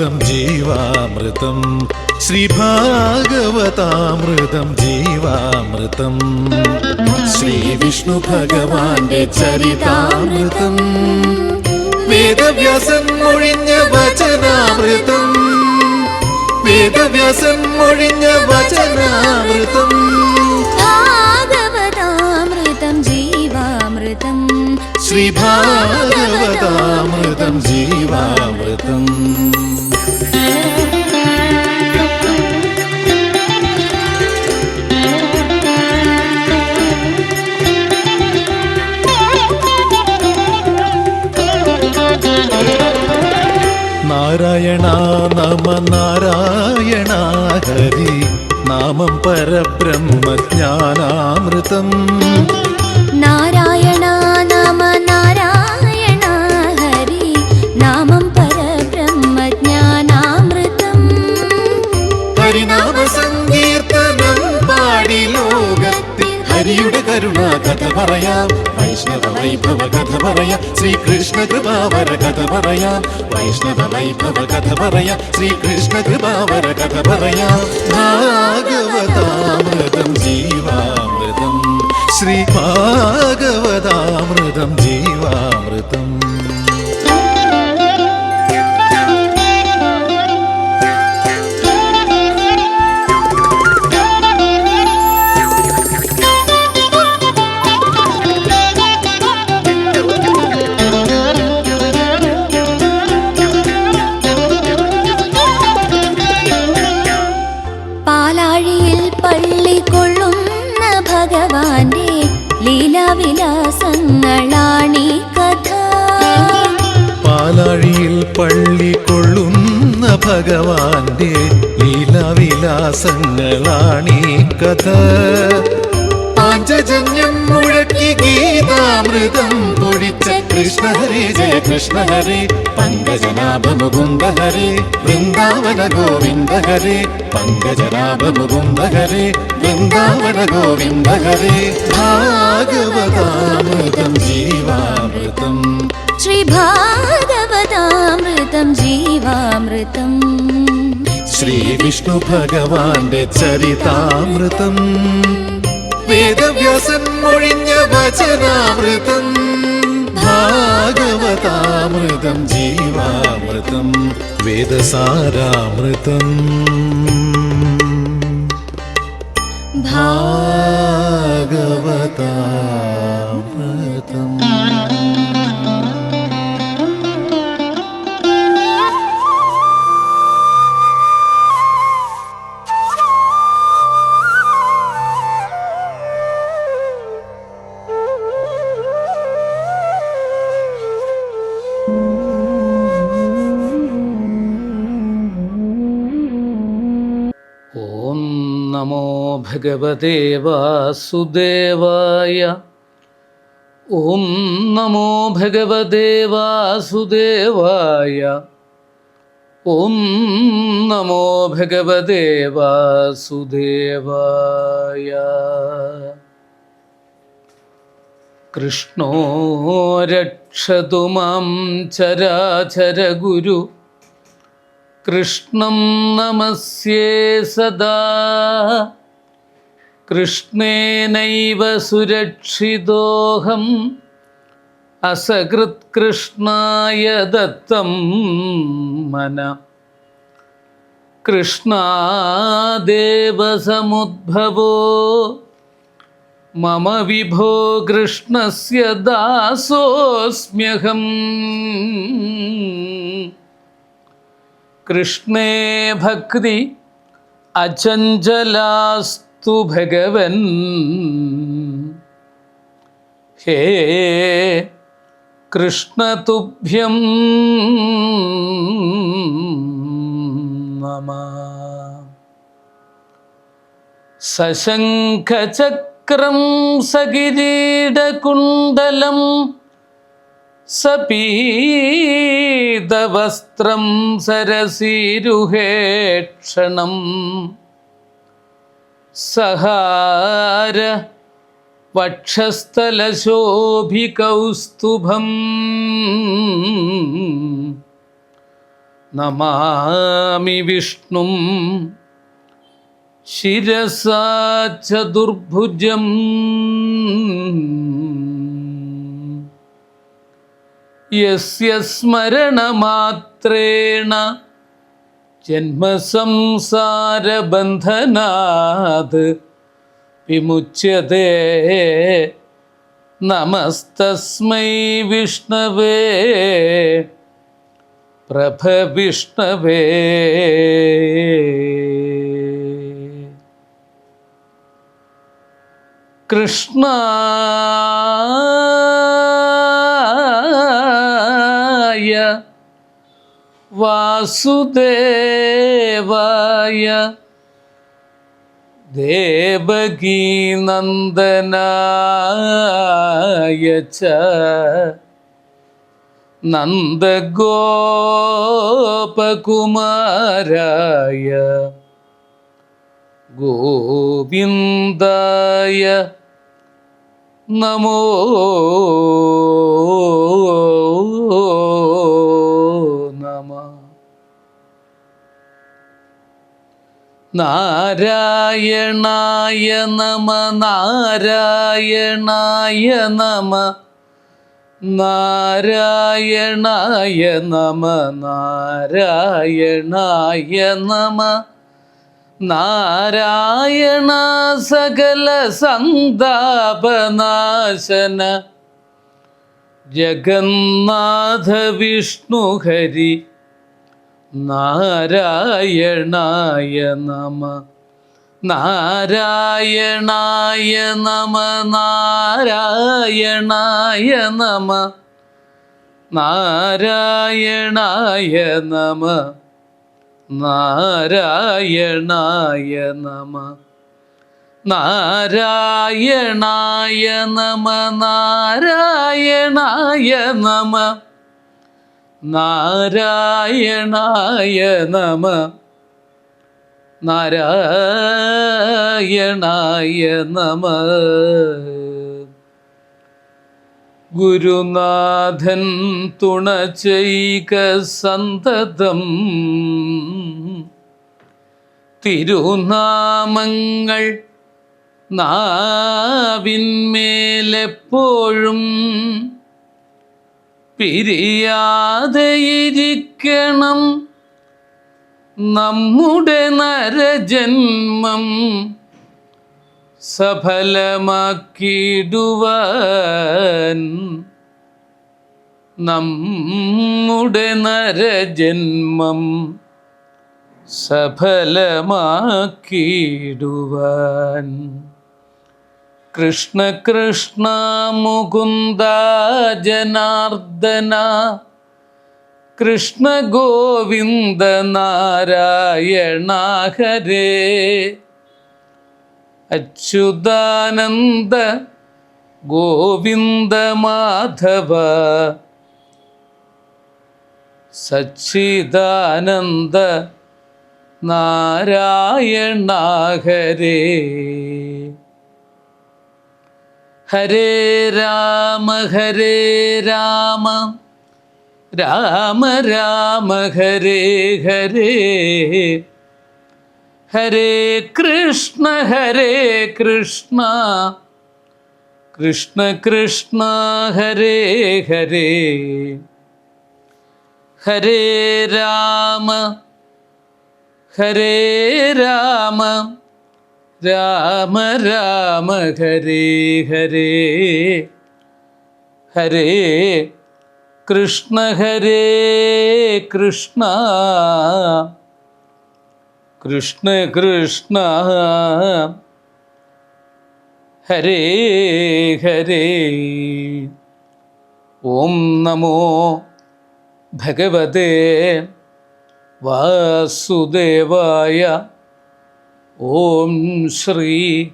ഭാഗവതാമൃതം ജീവാമൃതം ശ്രീഭാഗവതാമൃതം ജീവാമൃതം ശ്രീ വിഷ്ണു ഭഗവാന്റെ ചരിതാമൃതം വേദവ്യാസൻ മൊഴിഞ്ഞ വചനാമൃതം വേദവ്യാസൻ മൊഴിഞ്ഞ വചനാമൃതം ഭാഗവതാമൃതം ജീവാമൃതം ശ്രീഭാഗവതാമൃതം ജീവാമൃതം നാരായണ നമ നാരായണ ഹരി നാമം പരബ്രഹ്മജ്ഞാനാമൃതം നാരായണ നമ നാരായണ ഹരി നാമം പരബ്രഹ്മജ്ഞാനാമൃതം ഹരിനാമ സങ്കീർത്തനം പാടി ലോകത്തിൽ ഹരിയുടെ കരുണ കഥ പറയാം വൈഷ്ണവ വൈഭവ കഥ പറയാം ശ്രീകൃഷ്ണ കൃപാവര കഥ പറയാം വൈഷ്ണവ വൈഭവ കഥ പറയാം ശ്രീകൃഷ്ണ കൃപാവര കഥ പറയാം ഭാഗവതാമൃതം ജീവാമൃതം ശ്രീ ഭാഗവതാമൃതം ജീവാമൃതം ഭഗവാന്റെ ലീലാവിലാസങ്ങളാണീ കഥ പാലാഴിയിൽ പള്ളി കൊള്ളുന്ന ഭഗവാന്റെ ലീലാവിലാസങ്ങളാണീ കഥ പാഞ്ചജന്യം മുഴക്കി ഗീതാമൃതം പൊഴിച്ച കൃഷ്ണ ഹരേ ജയ കൃഷ്ണ ഹരേ പങ്കജനാഭ മുകുന്ദ ഹരേ വൃന്ദാവന ഗോവിന്ദ ഹരേ പങ്കജനാഭ മുകുന്ദ ഹരേ വൃന്ദാവന ഗോവിന്ദ ഹരേ ഭാഗവതാമൃതം ജീവാമൃതം ശ്രീ ഭാഗവതാമൃതം ജീവാമൃതം ശ്രീ വിഷ്ണു ഭഗവാന്റെ ചരിതാമൃതം വേദവ്യാസൻ മൊഴിഞ്ഞ വചനാമൃതം ഭാഗവതാമൃതം ജീവാമൃതം വേദസാരാമൃതം ഭാഗവതാമൃതം ഓം നമോ ഭഗവതേ വാസുദേവായ. ഓം നമോ ഭഗവതേ വാസുദേവായ. ഓം നമോ ഭഗവതേ വാസുദേവായ. കൃഷ്ണോ രക്ഷതു മാം ചരാചരഗുരു കൃഷ്ണം നമസ്യേ സദാ. കൃഷ്ണേനൈവ സുരക്ഷിതോഹം അസകൃത് കൃഷ്ണായ ദത്തം മന. കൃഷ്ണാദേവ സമുദ്ഭവോ മമ വിഭോ കൃഷ്ണസ്യ ദാസോസ്മ്യഹം. കൃഷ്ണേ ഭക്തി അചഞ്ചലാസ്തു ഭഗവൻ. ഹേ കൃഷ്ണ തുഭ്യം നമഃ. സശംഖചക്രം സകിരീടകുണ്ഡലം സപീതവസ്ത്രം സരസീരുഹേക്ഷണം. സഹാര വക്ഷസ്ഥലശോഭികൗസ്തുഭം. നമാമി വിഷ്ണും ശിരസാ ചതുർഭുജം യസ്യ സ്മരണമാത്രേണ ജന്മസംസാരബന്ധനാത് വിമുച്യതേ. നമസ്തസ്മൈ വിഷ്ണവേ പ്രഭവിഷ്ണവേ. കൃഷ്ണായ വാസുദേവായ ദേവകീനന്ദനായ ച നന്ദഗോപകുമാരായ ഗോവിന്ദായ നമോ നമഃ. നാരായണായ നമ നാരായണായ നമ നാരായണായ നമ നാരായണായ നമ. നാരായണ സകല സന്താപനാശന ജഗന്നാഥ വിഷ്ണു ഹരി നാരായണായ നമ നാരായണായ നമ നാരായണായ നമ നാരായണായ നമ നാരായണായ നമ നാരായണായ നമ നാരായണായ നമ നാരായണായ നമ നാരായണായ നമ. ഗുരുനാഥൻ തുണ ചെയ്ക സന്തതം തിരുനാമങ്ങൾ നാവിന്മേലെപ്പോഴും പിരിയാതെയിരിക്കണം നമ്മുടെ നരജന്മം സഫലമാക്കിടുവാൻ. നമ്മുടെ നരജന്മം സഫലമാക്കിടുവാൻ. കൃഷ്ണ കൃഷ്ണ മുകുന്ദ ജനാർദ്ദന കൃഷ്ണ ഗോവിന്ദ നാരായണ ഹരേ. അച്യുതാനന്ദ ഗോവിന്ദ മാധവ സച്ചിദാനന്ദ നാരായണ ഹരേ. ഹരേ രാമ രാമ രാമ ഹരേ ഹരേ. ഹരേ കൃഷ്ണ കൃഷ്ണ കൃഷ്ണ ഹരേ ഹരേ. ഹരേ രാമ രാമ രാമ ഹരേ ഹരേ. ഹരേ കൃഷ്ണ കൃഷ്ണ കൃഷ്ണ ഹരേ ഹരേ. ഓം നമോ ഭഗവതേ വാസുദേവായ. ഓം ശ്രീ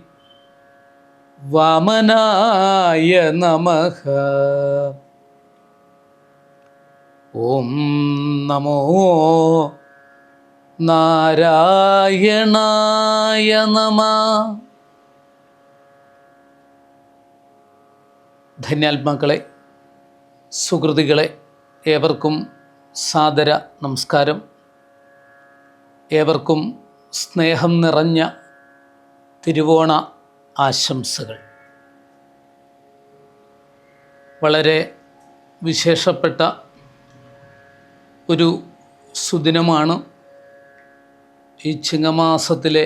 വാമനായ നമഃ. ഓം നമോ നാരായണായ നമഃ. ധന്യാത്മാക്കളെ, സുഹൃത്തുക്കളെ, ഏവർക്കും സാദര നമസ്കാരം. ഏവർക്കും സ്നേഹം നിറഞ്ഞ തിരുവോണ ആശംസകൾ. വളരെ വിശേഷപ്പെട്ട ഒരു സുദിനമാണ് ഈ ചിങ്ങമാസത്തിലെ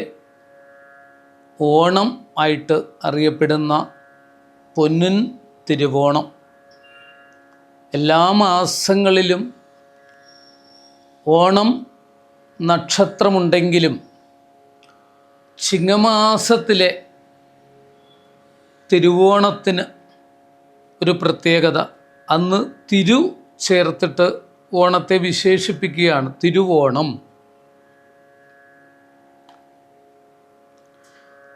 ഓണം ആയിട്ട് അറിയപ്പെടുന്ന പൊന്നിൻ തിരുവോണം. എല്ലാ മാസങ്ങളിലും ഓണം നക്ഷത്രമുണ്ടെങ്കിലും ചിങ്ങമാസത്തിലെ തിരുവോണത്തിന് ഒരു പ്രത്യേകത. അന്ന് തിരു ചേർത്തിട്ട് ഓണത്തെ വിശേഷിപ്പിക്കുകയാണ്, തിരുവോണം.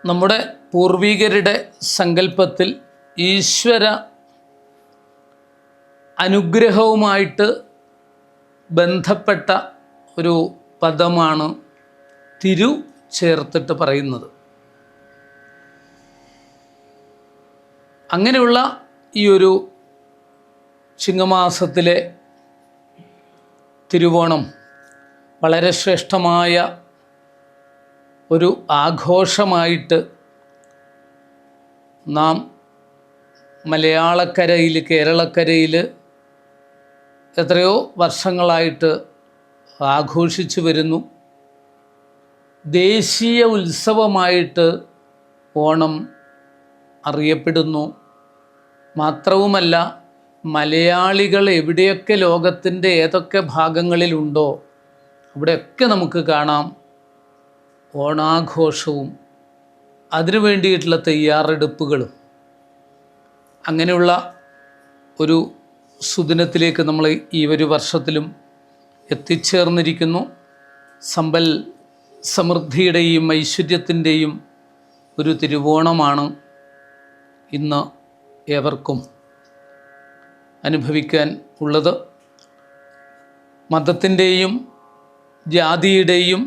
നമ്മുടെ പൂർവികരുടെ സങ്കല്പത്തിൽ ഈശ്വര അനുഗ്രഹവുമായിട്ട് ബന്ധപ്പെട്ട ഒരു പദമാണ് തിരു ചേർത്തിട്ട് പറയുന്നത്. അങ്ങനെയുള്ള ഈ ഒരു ചിങ്ങമാസത്തിലെ തിരുവോണം വളരെ ശ്രേഷ്ഠമായ ഒരു ആഘോഷമായിട്ട് നാം മലയാളക്കരയിൽ, കേരളക്കരയിൽ എത്രയോ വർഷങ്ങളായിട്ട് ആഘോഷിച്ചു വരുന്നു. ദേശീയ ഉത്സവമായിട്ട് ഓണം അറിയപ്പെടുന്നു. മാത്രവുമല്ല, മലയാളികൾ എവിടെയൊക്കെ ലോകത്തിൻ്റെ ഏതൊക്കെ ഭാഗങ്ങളിലുണ്ടോ അവിടെയൊക്കെ നമുക്ക് കാണാം ഓണാഘോഷവും അതിനു വേണ്ടിയിട്ടുള്ള തയ്യാറെടുപ്പുകളും. അങ്ങനെയുള്ള ഒരു സുദിനത്തിലേക്ക് നമ്മൾ ഈ ഒരു വർഷത്തിലും എത്തിച്ചേർന്നിരിക്കുന്നു. സമ്പൽ സമൃദ്ധിയുടെയും ഐശ്വര്യത്തിൻ്റെയും ഒരു തിരുവോണമാണ് ഇന്ന് ഏവർക്കും അനുഭവിക്കാൻ ഉള്ളത്. മതത്തിൻ്റെയും ജാതിയുടെയും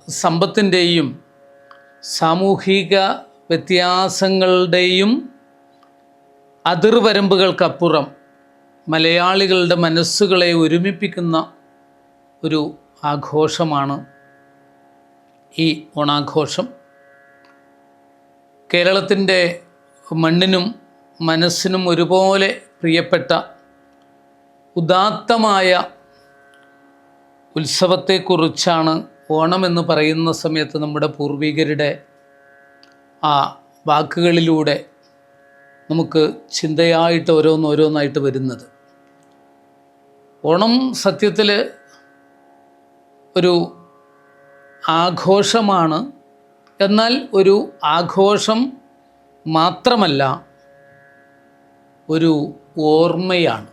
സമ്പത്തിൻ്റെയും സാമൂഹിക വ്യത്യാസങ്ങളുടെയും അതിർവരമ്പുകൾക്കപ്പുറം മലയാളികളുടെ മനസ്സുകളെ ഒരുമിപ്പിക്കുന്ന ഒരു ആഘോഷമാണ് ഈ ഓണാഘോഷം. കേരളത്തിൻ്റെ മണ്ണിനും മനസ്സിനും ഒരുപോലെ പ്രിയപ്പെട്ട ഉദാത്തമായ ഉത്സവത്തെക്കുറിച്ചാണ് ഓണമെന്ന് പറയുന്ന സമയത്ത് നമ്മുടെ പൂർവികരുടെ ആ വാക്കുകളിലൂടെ നമുക്ക് ചിന്തയായിട്ട് ഓരോന്നോരോന്നായിട്ട് വരുന്നത്. ഓണം സത്യത്തിൽ ഒരു ആഘോഷമാണ്. എന്നാൽ ഒരു ആഘോഷം മാത്രമല്ല, ഒരു ഓർമ്മയാണ്.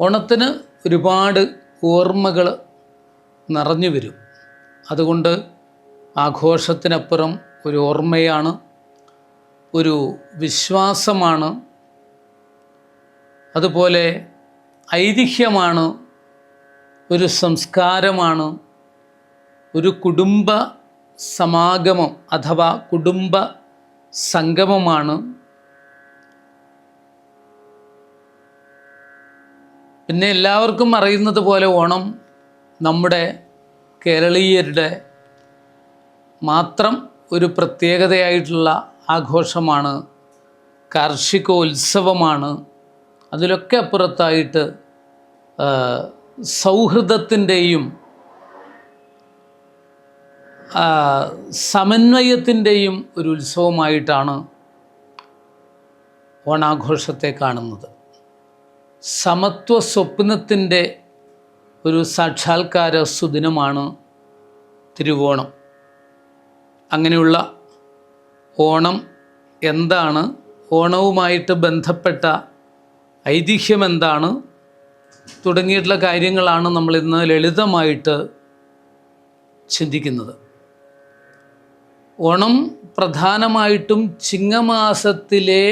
ഓണത്തിന് ഒരുപാട് ഓർമ്മകൾ നിറഞ്ഞു വരും. അതുകൊണ്ട് ആഘോഷത്തിനപ്പുറം ഒരു ഓർമ്മയാണ്, ഒരു വിശ്വാസമാണ്, അതുപോലെ ഐതിഹ്യമാണ്, ഒരു സംസ്കാരമാണ്, ഒരു കുടുംബ സമാഗമം അഥവാ കുടുംബ സംഗമമാണ്. പിന്നെ എല്ലാവർക്കും അറിയുന്നത് പോലെ ഓണം നമ്മുടെ കേരളീയരുടെ മാത്രം ഒരു പ്രത്യേകതയായിട്ടുള്ള ആഘോഷമാണ്, കാർഷികോത്സവമാണ്. അതിലൊക്കെ അപ്പുറത്തായിട്ട് സൗഹൃദത്തിൻ്റെയും സമന്വയത്തിൻ്റെയും ഒരു ഉത്സവമായിട്ടാണ് ഓണാഘോഷത്തെ കാണുന്നത്. സമത്വ സ്വപ്നത്തിൻ്റെ ഒരു സാക്ഷാത്കാര സുദിനമാണ് തിരുവോണം. അങ്ങനെയുള്ള ഓണം എന്താണ്, ഓണവുമായിട്ട് ബന്ധപ്പെട്ട ഐതിഹ്യം എന്താണ് തുടങ്ങിയിട്ടുള്ള കാര്യങ്ങളാണ് നമ്മളിന്ന് ലളിതമായിട്ട് ചിന്തിക്കുന്നത്. ഓണം പ്രധാനമായിട്ടും ചിങ്ങമാസത്തിലെ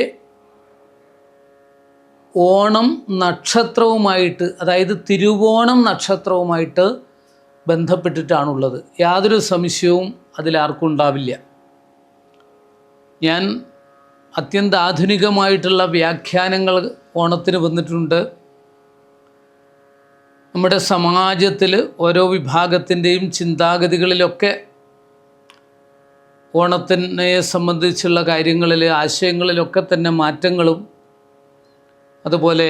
ഓണം നക്ഷത്രവുമായിട്ട്, അതായത് തിരുവോണം നക്ഷത്രവുമായിട്ട് ബന്ധപ്പെട്ടിട്ടാണുള്ളത്. യാതൊരു സംശയവും അതിലാർക്കും ഉണ്ടാവില്ല. ഞാൻ അത്യന്താധുനികമായിട്ടുള്ള വ്യാഖ്യാനങ്ങൾ ഓണത്തിന് വന്നിട്ടുണ്ട്. നമ്മുടെ സമാജത്തിൽ ഓരോ വിഭാഗത്തിൻ്റെയും ചിന്താഗതികളിലൊക്കെ ഓണത്തിനെ സംബന്ധിച്ചുള്ള കാര്യങ്ങളിൽ, ആശയങ്ങളിലൊക്കെ തന്നെ മാറ്റങ്ങളും അതുപോലെ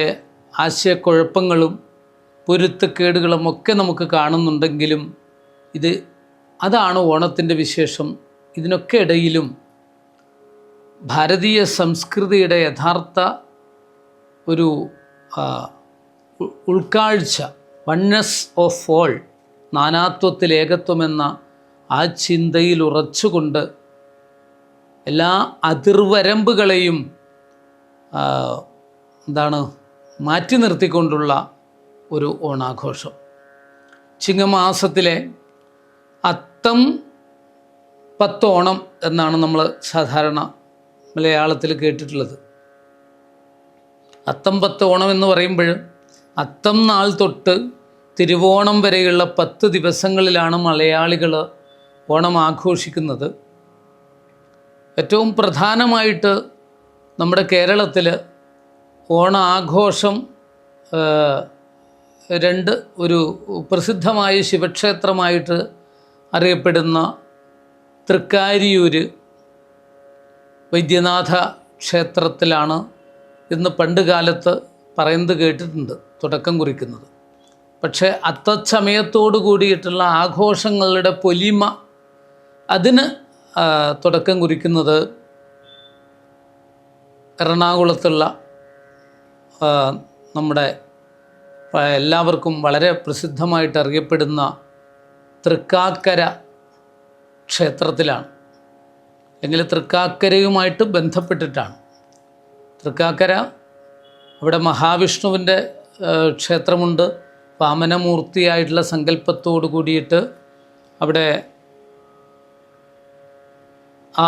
ആശയക്കുഴപ്പങ്ങളും പൊരുത്തക്കേടുകളും ഒക്കെ നമുക്ക് കാണുന്നുണ്ടെങ്കിലും അതാണ് ഓണത്തിൻ്റെ വിശേഷം. ഇതിനൊക്കെ ഇടയിലും ഭാരതീയ സംസ്കൃതിയുടെ യഥാർത്ഥ ഒരു ഉൾക്കാഴ്ച, വൺനെസ് ഓഫ് ഓൾ, നാനാത്വത്തിൽ ഏകത്വമെന്ന ആ ചിന്തയിൽ ഉറച്ചുകൊണ്ട് എല്ലാ അതിർവരമ്പുകളെയും മാറ്റി നിർത്തിക്കൊണ്ടുള്ള ഒരു ഓണാഘോഷം. ചിങ്ങമാസത്തിലെ അത്തം പത്തോണം എന്നാണ് നമ്മൾ സാധാരണ മലയാളത്തിൽ കേട്ടിട്ടുള്ളത്. അത്തം പത്തോണം എന്ന് പറയുമ്പോൾ അത്തം നാൾ തൊട്ട് തിരുവോണം വരെയുള്ള 10 ദിവസങ്ങളിലാണ് മലയാളികൾ ഓണം ആഘോഷിക്കുന്നത്. ഏറ്റവും പ്രധാനമായിട്ട് നമ്മുടെ കേരളത്തിൽ ഓണാഘോഷം ഒരു പ്രസിദ്ധമായ ശിവക്ഷേത്രമായിട്ട് അറിയപ്പെടുന്ന തൃക്കാരിയൂർ വൈദ്യനാഥ ക്ഷേത്രത്തിലാണ് ഇന്ന് പണ്ട് കാലത്ത് പറയുന്നത് കേട്ടിട്ടുണ്ട് തുടക്കം കുറിക്കുന്നത്. പക്ഷേ അത്തച്ചമയത്തോടു കൂടിയിട്ടുള്ള ആഘോഷങ്ങളുടെ പൊലിമ, അതിന് തുടക്കം കുറിക്കുന്നത് എറണാകുളത്തുള്ള നമ്മുടെ എല്ലാവർക്കും വളരെ പ്രസിദ്ധമായിട്ട് അറിയപ്പെടുന്ന തൃക്കാക്കര ക്ഷേത്രത്തിലാണ്, അല്ലെങ്കിൽ തൃക്കാക്കരയുമായിട്ട് ബന്ധപ്പെട്ടിട്ടാണ്. തൃക്കാക്കര, അവിടെ മഹാവിഷ്ണുവിൻ്റെ ക്ഷേത്രമുണ്ട്. വാമനമൂർത്തിയായിട്ടുള്ള സങ്കല്പത്തോടു കൂടിയിട്ട് അവിടെ ആ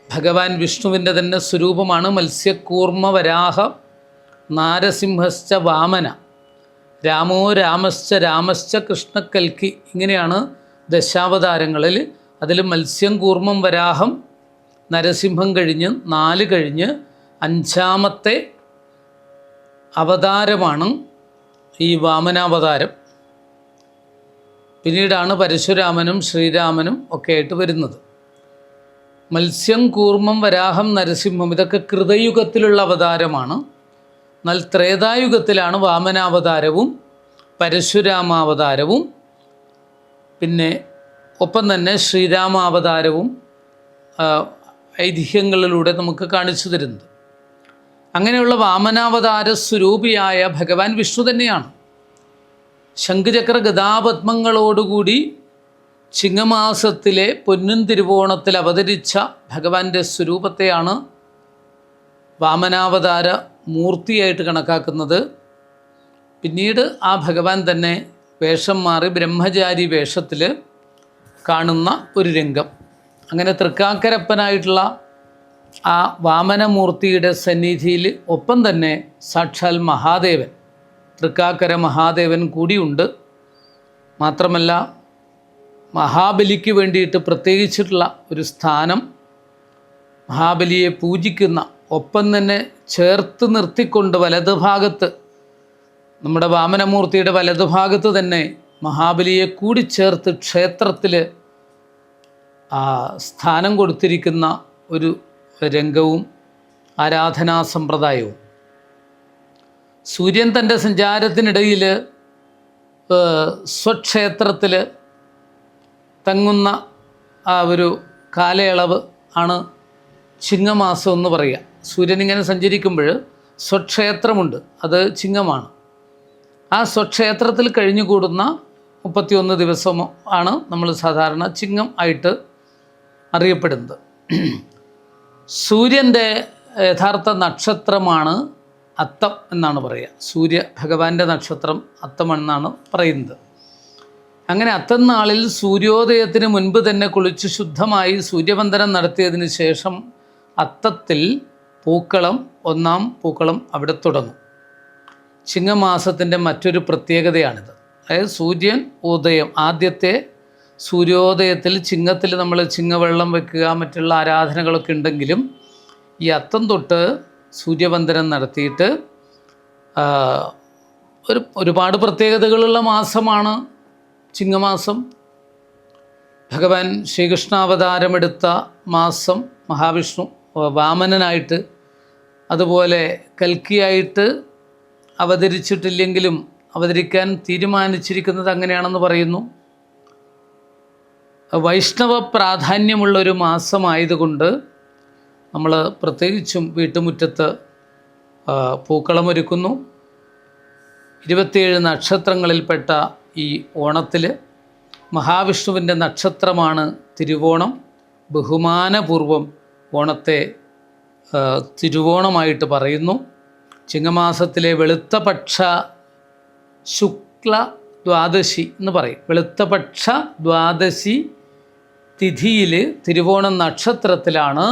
ഭഗവാൻ വിഷ്ണുവിൻ്റെ തന്നെ സ്വരൂപമാണ് മത്സ്യകൂർമ്മ വരാഹ നാരസിംഹശ്ച വാമന രാമോ രാമശ്ച കൃഷ്ണകൽക്കി, ഇങ്ങനെയാണ് ദശാവതാരങ്ങളിൽ. അതിൽ മത്സ്യം, കൂർമ്മം, വരാഹം, നരസിംഹം കഴിഞ്ഞ് 4 കഴിഞ്ഞ് 5ാമത്തെ അവതാരമാണ് ഈ വാമനാവതാരം. പിന്നീടാണ് പരശുരാമനും ശ്രീരാമനും ഒക്കെ ആയിട്ട് വരുന്നത്. മത്സ്യം, കൂർമ്മം, വരാഹം, നരസിംഹം ഇതൊക്കെ കൃതയുഗത്തിലുള്ള അവതാരമാണ്. എന്നാൽ ത്രേതായുഗത്തിലാണ് വാമനാവതാരവും പരശുരാമാവതാരവും പിന്നെ ഒപ്പം തന്നെ ശ്രീരാമാവതാരവും ഐതിഹ്യങ്ങളിലൂടെ നമുക്ക് കാണിച്ചു തരുന്നത്. അങ്ങനെയുള്ള വാമനാവതാര സ്വരൂപിയായ ഭഗവാൻ വിഷ്ണു തന്നെയാണ്. ശംഖുചക്ര ഗദാപത്മങ്ങളോടുകൂടി ചിങ്ങമാസത്തിലെ പൊന്നും തിരുവോണത്തിൽ അവതരിച്ച ഭഗവാന്റെ സ്വരൂപത്തെയാണ് വാമനാവതാര മൂർത്തിയായിട്ട് കണക്കാക്കുന്നത്. പിന്നീട് ആ ഭഗവാൻ തന്നെ വേഷം മാറി ബ്രഹ്മചാരി വേഷത്തിൽ കാണുന്ന ഒരു രംഗം. അങ്ങനെ തൃക്കാക്കരപ്പനായിട്ടുള്ള ആ വാമനമൂർത്തിയുടെ സന്നിധിയിൽ ഒപ്പം തന്നെ സാക്ഷാൽ മഹാദേവൻ, തൃക്കാക്കര മഹാദേവൻ കൂടിയുണ്ട്. മാത്രമല്ല മഹാബലിക്ക് വേണ്ടിയിട്ട് പ്രത്യേകിച്ചിട്ടുള്ള ഒരു സ്ഥാനം, മഹാബലിയെ പൂജിക്കുന്ന, ഒപ്പം തന്നെ ചേർത്ത് നിർത്തിക്കൊണ്ട് വലതുഭാഗത്ത്, നമ്മുടെ വാമനമൂർത്തിയുടെ വലതുഭാഗത്ത് തന്നെ മഹാബലിയെ കൂടി ചേർത്ത് ക്ഷേത്രത്തിൽ സ്ഥാനം കൊടുത്തിരിക്കുന്ന ഒരു രംഗവും ആരാധനാ സമ്പ്രദായവും. സൂര്യൻ തൻ്റെ സഞ്ചാരത്തിനിടയിൽ സ്വക്ഷേത്രത്തിൽ തങ്ങുന്ന ആ ഒരു കാലയളവ് ആണ് ചിങ്ങമാസം എന്ന് പറയുക. സൂര്യൻ ഇങ്ങനെ സഞ്ചരിക്കുമ്പോൾ സ്വക്ഷേത്രമുണ്ട്, അത് ചിങ്ങമാണ്. ആ സ്വക്ഷേത്രത്തിൽ കഴിഞ്ഞുകൂടുന്ന 31 ദിവസം ആണ് നമ്മൾ സാധാരണ ചിങ്ങം ആയിട്ട് അറിയപ്പെടുന്നത്. സൂര്യൻ്റെ യഥാർത്ഥ നക്ഷത്രമാണ് അത്തം എന്നാണ് പറയുക. സൂര്യ ഭഗവാന്റെ നക്ഷത്രം അത്തമെന്നാണ് പറയുന്നത്. അങ്ങനെ അത്തം നാളിൽ സൂര്യോദയത്തിന് മുൻപ് തന്നെ കുളിച്ച് ശുദ്ധമായി സൂര്യവന്ദനം നടത്തിയതിന് ശേഷം അത്തത്തിൽ പൂക്കളം, 1-ാം പൂക്കളം അവിടെ തുടങ്ങും. ചിങ്ങമാസത്തിൻ്റെ മറ്റൊരു പ്രത്യേകതയാണിത്. അതായത് സൂര്യൻ ഉദയം, ആദ്യത്തെ സൂര്യോദയത്തിൽ ചിങ്ങത്തിൽ നമ്മൾ ചിങ്ങവെള്ളം വെക്കുക, മറ്റുള്ള ആരാധനകളൊക്കെ ഉണ്ടെങ്കിലും ഈ അത്തം തൊട്ട് സൂര്യവന്ദനം നടത്തിയിട്ട് ഒരുപാട് പ്രത്യേകതകളുള്ള മാസമാണ് ചിങ്ങമാസം. ഭഗവാൻ ശ്രീകൃഷ്ണാവതാരമെടുത്ത മാസം. മഹാവിഷ്ണു വാമനനായിട്ട് അതുപോലെ കൽക്കിയായിട്ട് അവതരിച്ചിട്ടില്ലെങ്കിലും അവതരിക്കാൻ തീരുമാനിച്ചിരിക്കുന്നത് അങ്ങനെയാണെന്ന് പറയുന്നു. വൈഷ്ണവ പ്രാധാന്യമുള്ളൊരു മാസമായതുകൊണ്ട് നമ്മൾ പ്രത്യേകിച്ചും വീട്ടുമുറ്റത്ത് പൂക്കളമൊരുക്കുന്നു. 27 നക്ഷത്രങ്ങളിൽപ്പെട്ട ഈ ഓണത്തിൽ മഹാവിഷ്ണുവിൻ്റെ നക്ഷത്രമാണ് തിരുവോണം. ബഹുമാനപൂർവം ഓണത്തെ തിരുവോണമായിട്ട് പറയുന്നു. ചിങ്ങമാസത്തിലെ വെളുത്തപക്ഷ ശുക്ല ദ്വാദശി എന്ന് പറയും. വെളുത്തപക്ഷ ദ്വാദശി തിഥിയിൽ തിരുവോണം നക്ഷത്രത്തിലാണ്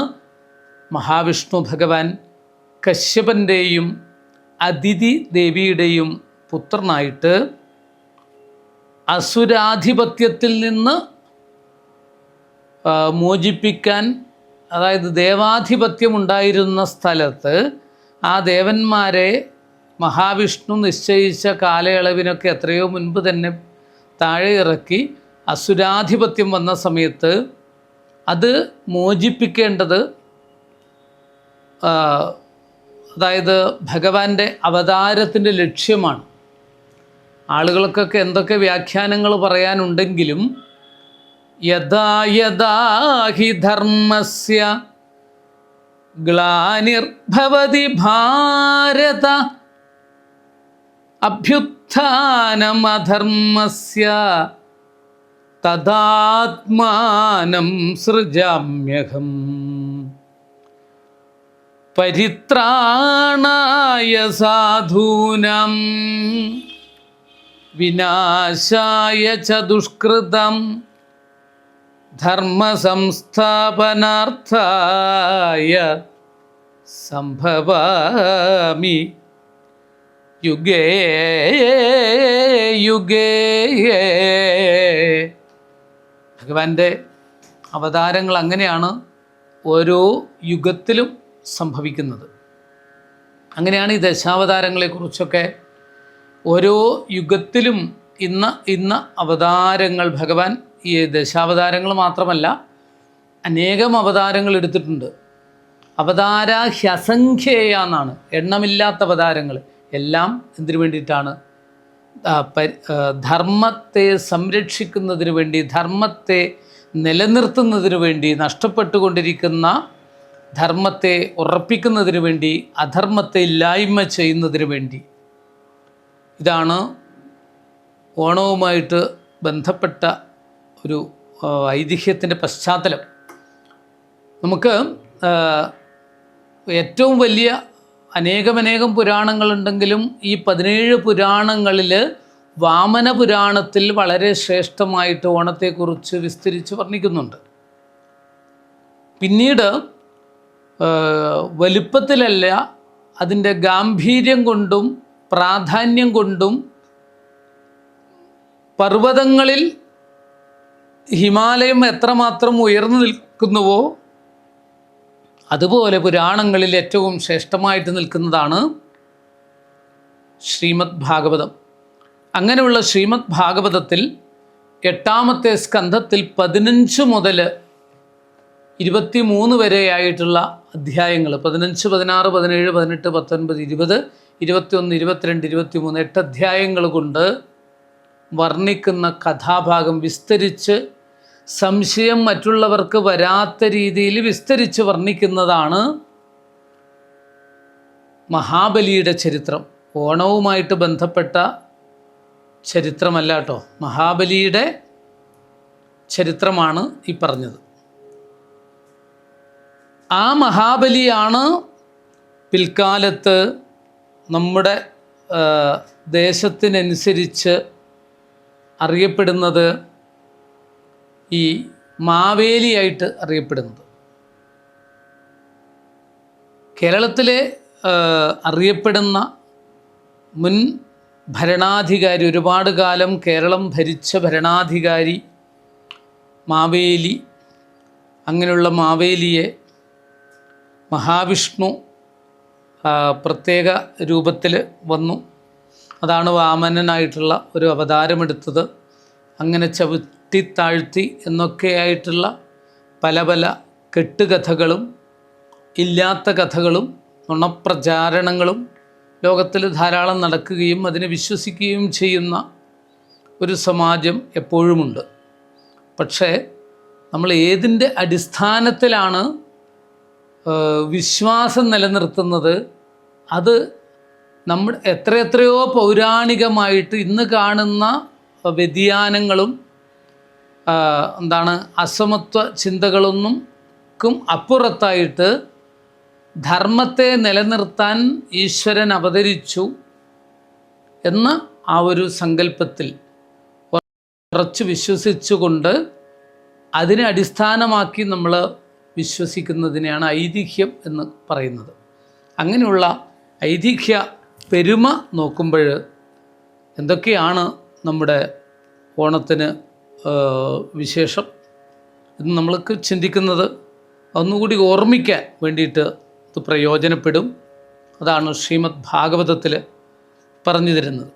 മഹാവിഷ്ണു ഭഗവാൻ കശ്യപൻ്റെയും അദിതി ദേവിയുടെയും പുത്രനായിട്ട് അസുരാധിപത്യത്തിൽ നിന്ന് മോചിപ്പിക്കാൻ, അതായത് ദേവാധിപത്യമുണ്ടായിരുന്ന സ്ഥലത്ത് ആ ദേവന്മാരെ മഹാവിഷ്ണു നിശ്ചയിച്ച കാലയളവിനൊക്കെ എത്രയോ മുൻപ് തന്നെ താഴെ ഇറക്കി അസുരാധിപത്യം വന്ന സമയത്ത് അത് മോചിപ്പിക്കേണ്ടത്, അതായത് ഭഗവാന്റെ അവതാരത്തിൻ്റെ ലക്ഷ്യമാണ്. ആളുകൾക്കൊക്കെ എന്തൊക്കെ വ്യാഖ്യാനങ്ങൾ പറയാനുണ്ടെങ്കിലും യഥാ യഥാ ഹി ധർമ്മസ്യ ഗ്ലാനിർഭവതി ഭാരത അഭ്യുത്ഥാനമധർമ്മസ്യ തദാത്മാനം സൃജാമ്യഹം പരിത്രാണായ സാധൂനാം വിനാശായ ച ദുഷ്കൃതം ധർമ്മസംസ്ഥാപനാർത്ഥായ സംഭവാമി യുഗേ യുഗേ. ഭഗവാന്റെ അവതാരങ്ങൾ അങ്ങനെയാണ് ഓരോ യുഗത്തിലും സംഭവിക്കുന്നത്. അങ്ങനെയാണ് ഈ ദശാവതാരങ്ങളെക്കുറിച്ചൊക്കെ ഓരോ യുഗത്തിലും ഇന്ന അവതാരങ്ങൾ ഭഗവാൻ, ഈ ദശാവതാരങ്ങൾ മാത്രമല്ല അനേകം അവതാരങ്ങൾ എടുത്തിട്ടുണ്ട്. അവതാര ഹ്യസംഖ്യേയ എന്നാണ്, എണ്ണമില്ലാത്ത അവതാരങ്ങൾ. എല്ലാം എന്തിനു വേണ്ടിയിട്ടാണ്? ധർമ്മത്തെ സംരക്ഷിക്കുന്നതിന് വേണ്ടി, ധർമ്മത്തെ നിലനിർത്തുന്നതിന് വേണ്ടി, നഷ്ടപ്പെട്ടുകൊണ്ടിരിക്കുന്ന ധർമ്മത്തെ ഉറപ്പിക്കുന്നതിന് വേണ്ടി, അധർമ്മത്തെ ഇല്ലായ്മ ചെയ്യുന്നതിന് വേണ്ടി. ഇതാണ് ഓണവുമായിട്ട് ബന്ധപ്പെട്ട ഒരു ഐതിഹ്യത്തിൻ്റെ പശ്ചാത്തലം. നമുക്ക് ഏറ്റവും വലിയ അനേകം പുരാണങ്ങളുണ്ടെങ്കിലും ഈ 17 പുരാണങ്ങളിൽ വാമന പുരാണത്തിൽ വളരെ ശ്രേഷ്ഠമായിട്ട് ഓണത്തെക്കുറിച്ച് വിസ്തരിച്ച് വർണ്ണിക്കുന്നുണ്ട്. പിന്നീട് വലുപ്പത്തിലല്ല, അതിൻ്റെ ഗാംഭീര്യം കൊണ്ടും പ്രാധാന്യം കൊണ്ടും പർവ്വതങ്ങളിൽ ഹിമാലയം എത്രമാത്രം ഉയർന്നു നിൽക്കുന്നുവോ അതുപോലെ പുരാണങ്ങളിൽ ഏറ്റവും ശ്രേഷ്ഠമായിട്ട് നിൽക്കുന്നതാണ് ശ്രീമദ് ഭാഗവതം. അങ്ങനെയുള്ള ശ്രീമദ് ഭാഗവതത്തിൽ 8ാമത്തെ സ്കന്ധത്തിൽ 15 മുതൽ 23 വരെയായിട്ടുള്ള അധ്യായങ്ങൾ, 15, 16, 17, 18, 19, 20, 21, 22, 23, 8 അധ്യായങ്ങൾ കൊണ്ട് വർണ്ണിക്കുന്ന കഥാഭാഗം വിസ്തരിച്ച്, സംശയം മറ്റുള്ളവർക്ക് വരാത്ത രീതിയിൽ വിസ്തരിച്ച് വർണ്ണിക്കുന്നതാണ് മഹാബലിയുടെ ചരിത്രം. ഓണവുമായിട്ട് ബന്ധപ്പെട്ട ചരിത്രമല്ല കേട്ടോ, മഹാബലിയുടെ ചരിത്രമാണ് ഈ പറഞ്ഞത്. ആ മഹാബലിയാണ് പിൽക്കാലത്ത് നമ്മുടെ ദേശത്തിനനുസരിച്ച് അറിയപ്പെടുന്നത്, ഈ മാവേലിയായിട്ട് അറിയപ്പെടുന്നത്. കേരളത്തിലെ അറിയപ്പെടുന്ന മുൻ ഭരണാധികാരി, ഒരുപാട് കാലം കേരളം ഭരിച്ച ഭരണാധികാരി മാവേലി. അങ്ങനെയുള്ള മാവേലിയെ മഹാവിഷ്ണു പ്രത്യേക രൂപത്തിൽ വന്നു. അതാണ് വാമനനായിട്ടുള്ള ഒരു അവതാരമെടുത്തത്. അങ്ങനെ ചവിട്ടിത്താഴ്ത്തി എന്നൊക്കെയായിട്ടുള്ള പല പല കെട്ടുകഥകളും ഇല്ലാത്ത കഥകളും നുണപ്രചാരണങ്ങളും ലോകത്തിൽ ധാരാളം നടക്കുകയും അതിനെ വിശ്വസിക്കുകയും ചെയ്യുന്ന ഒരു സമാജം എപ്പോഴുമുണ്ട്. പക്ഷേ നമ്മൾ ഏതിൻ്റെ അടിസ്ഥാനത്തിലാണ് വിശ്വാസം നിലനിർത്തുന്നത്? അത് നമ്മൾ എത്രയെത്രയോ പൗരാണികമായിട്ട് ഇന്ന് കാണുന്ന വ്യതിയാനങ്ങളും അസമത്വ ചിന്തകളൊന്നും അപ്പുറത്തായിട്ട് ധർമ്മത്തെ നിലനിർത്താൻ ഈശ്വരൻ അവതരിച്ചു എന്ന ആ ഒരു സങ്കല്പത്തിൽ ഉറച്ചു വിശ്വസിച്ചുകൊണ്ട് അതിനെ അടിസ്ഥാനമാക്കി നമ്മൾ വിശ്വസിക്കുന്നതിനെയാണ് ഐതിഹ്യം എന്ന് പറയുന്നത്. അങ്ങനെയുള്ള ഐതിഹ്യ പെരുമ നോക്കുമ്പോൾ എന്തൊക്കെയാണ് നമ്മുടെ ഓണത്തിന് വിശേഷം എന്ന് നമ്മൾക്ക് ചിന്തിക്കുന്നത് ഒന്നുകൂടി ഓർമ്മിക്കാൻ വേണ്ടിയിട്ട് ഇത് പ്രയോജനപ്പെടും. അതാണ് ശ്രീമദ് ഭാഗവതത്തിൽ പറഞ്ഞു തരുന്നത്.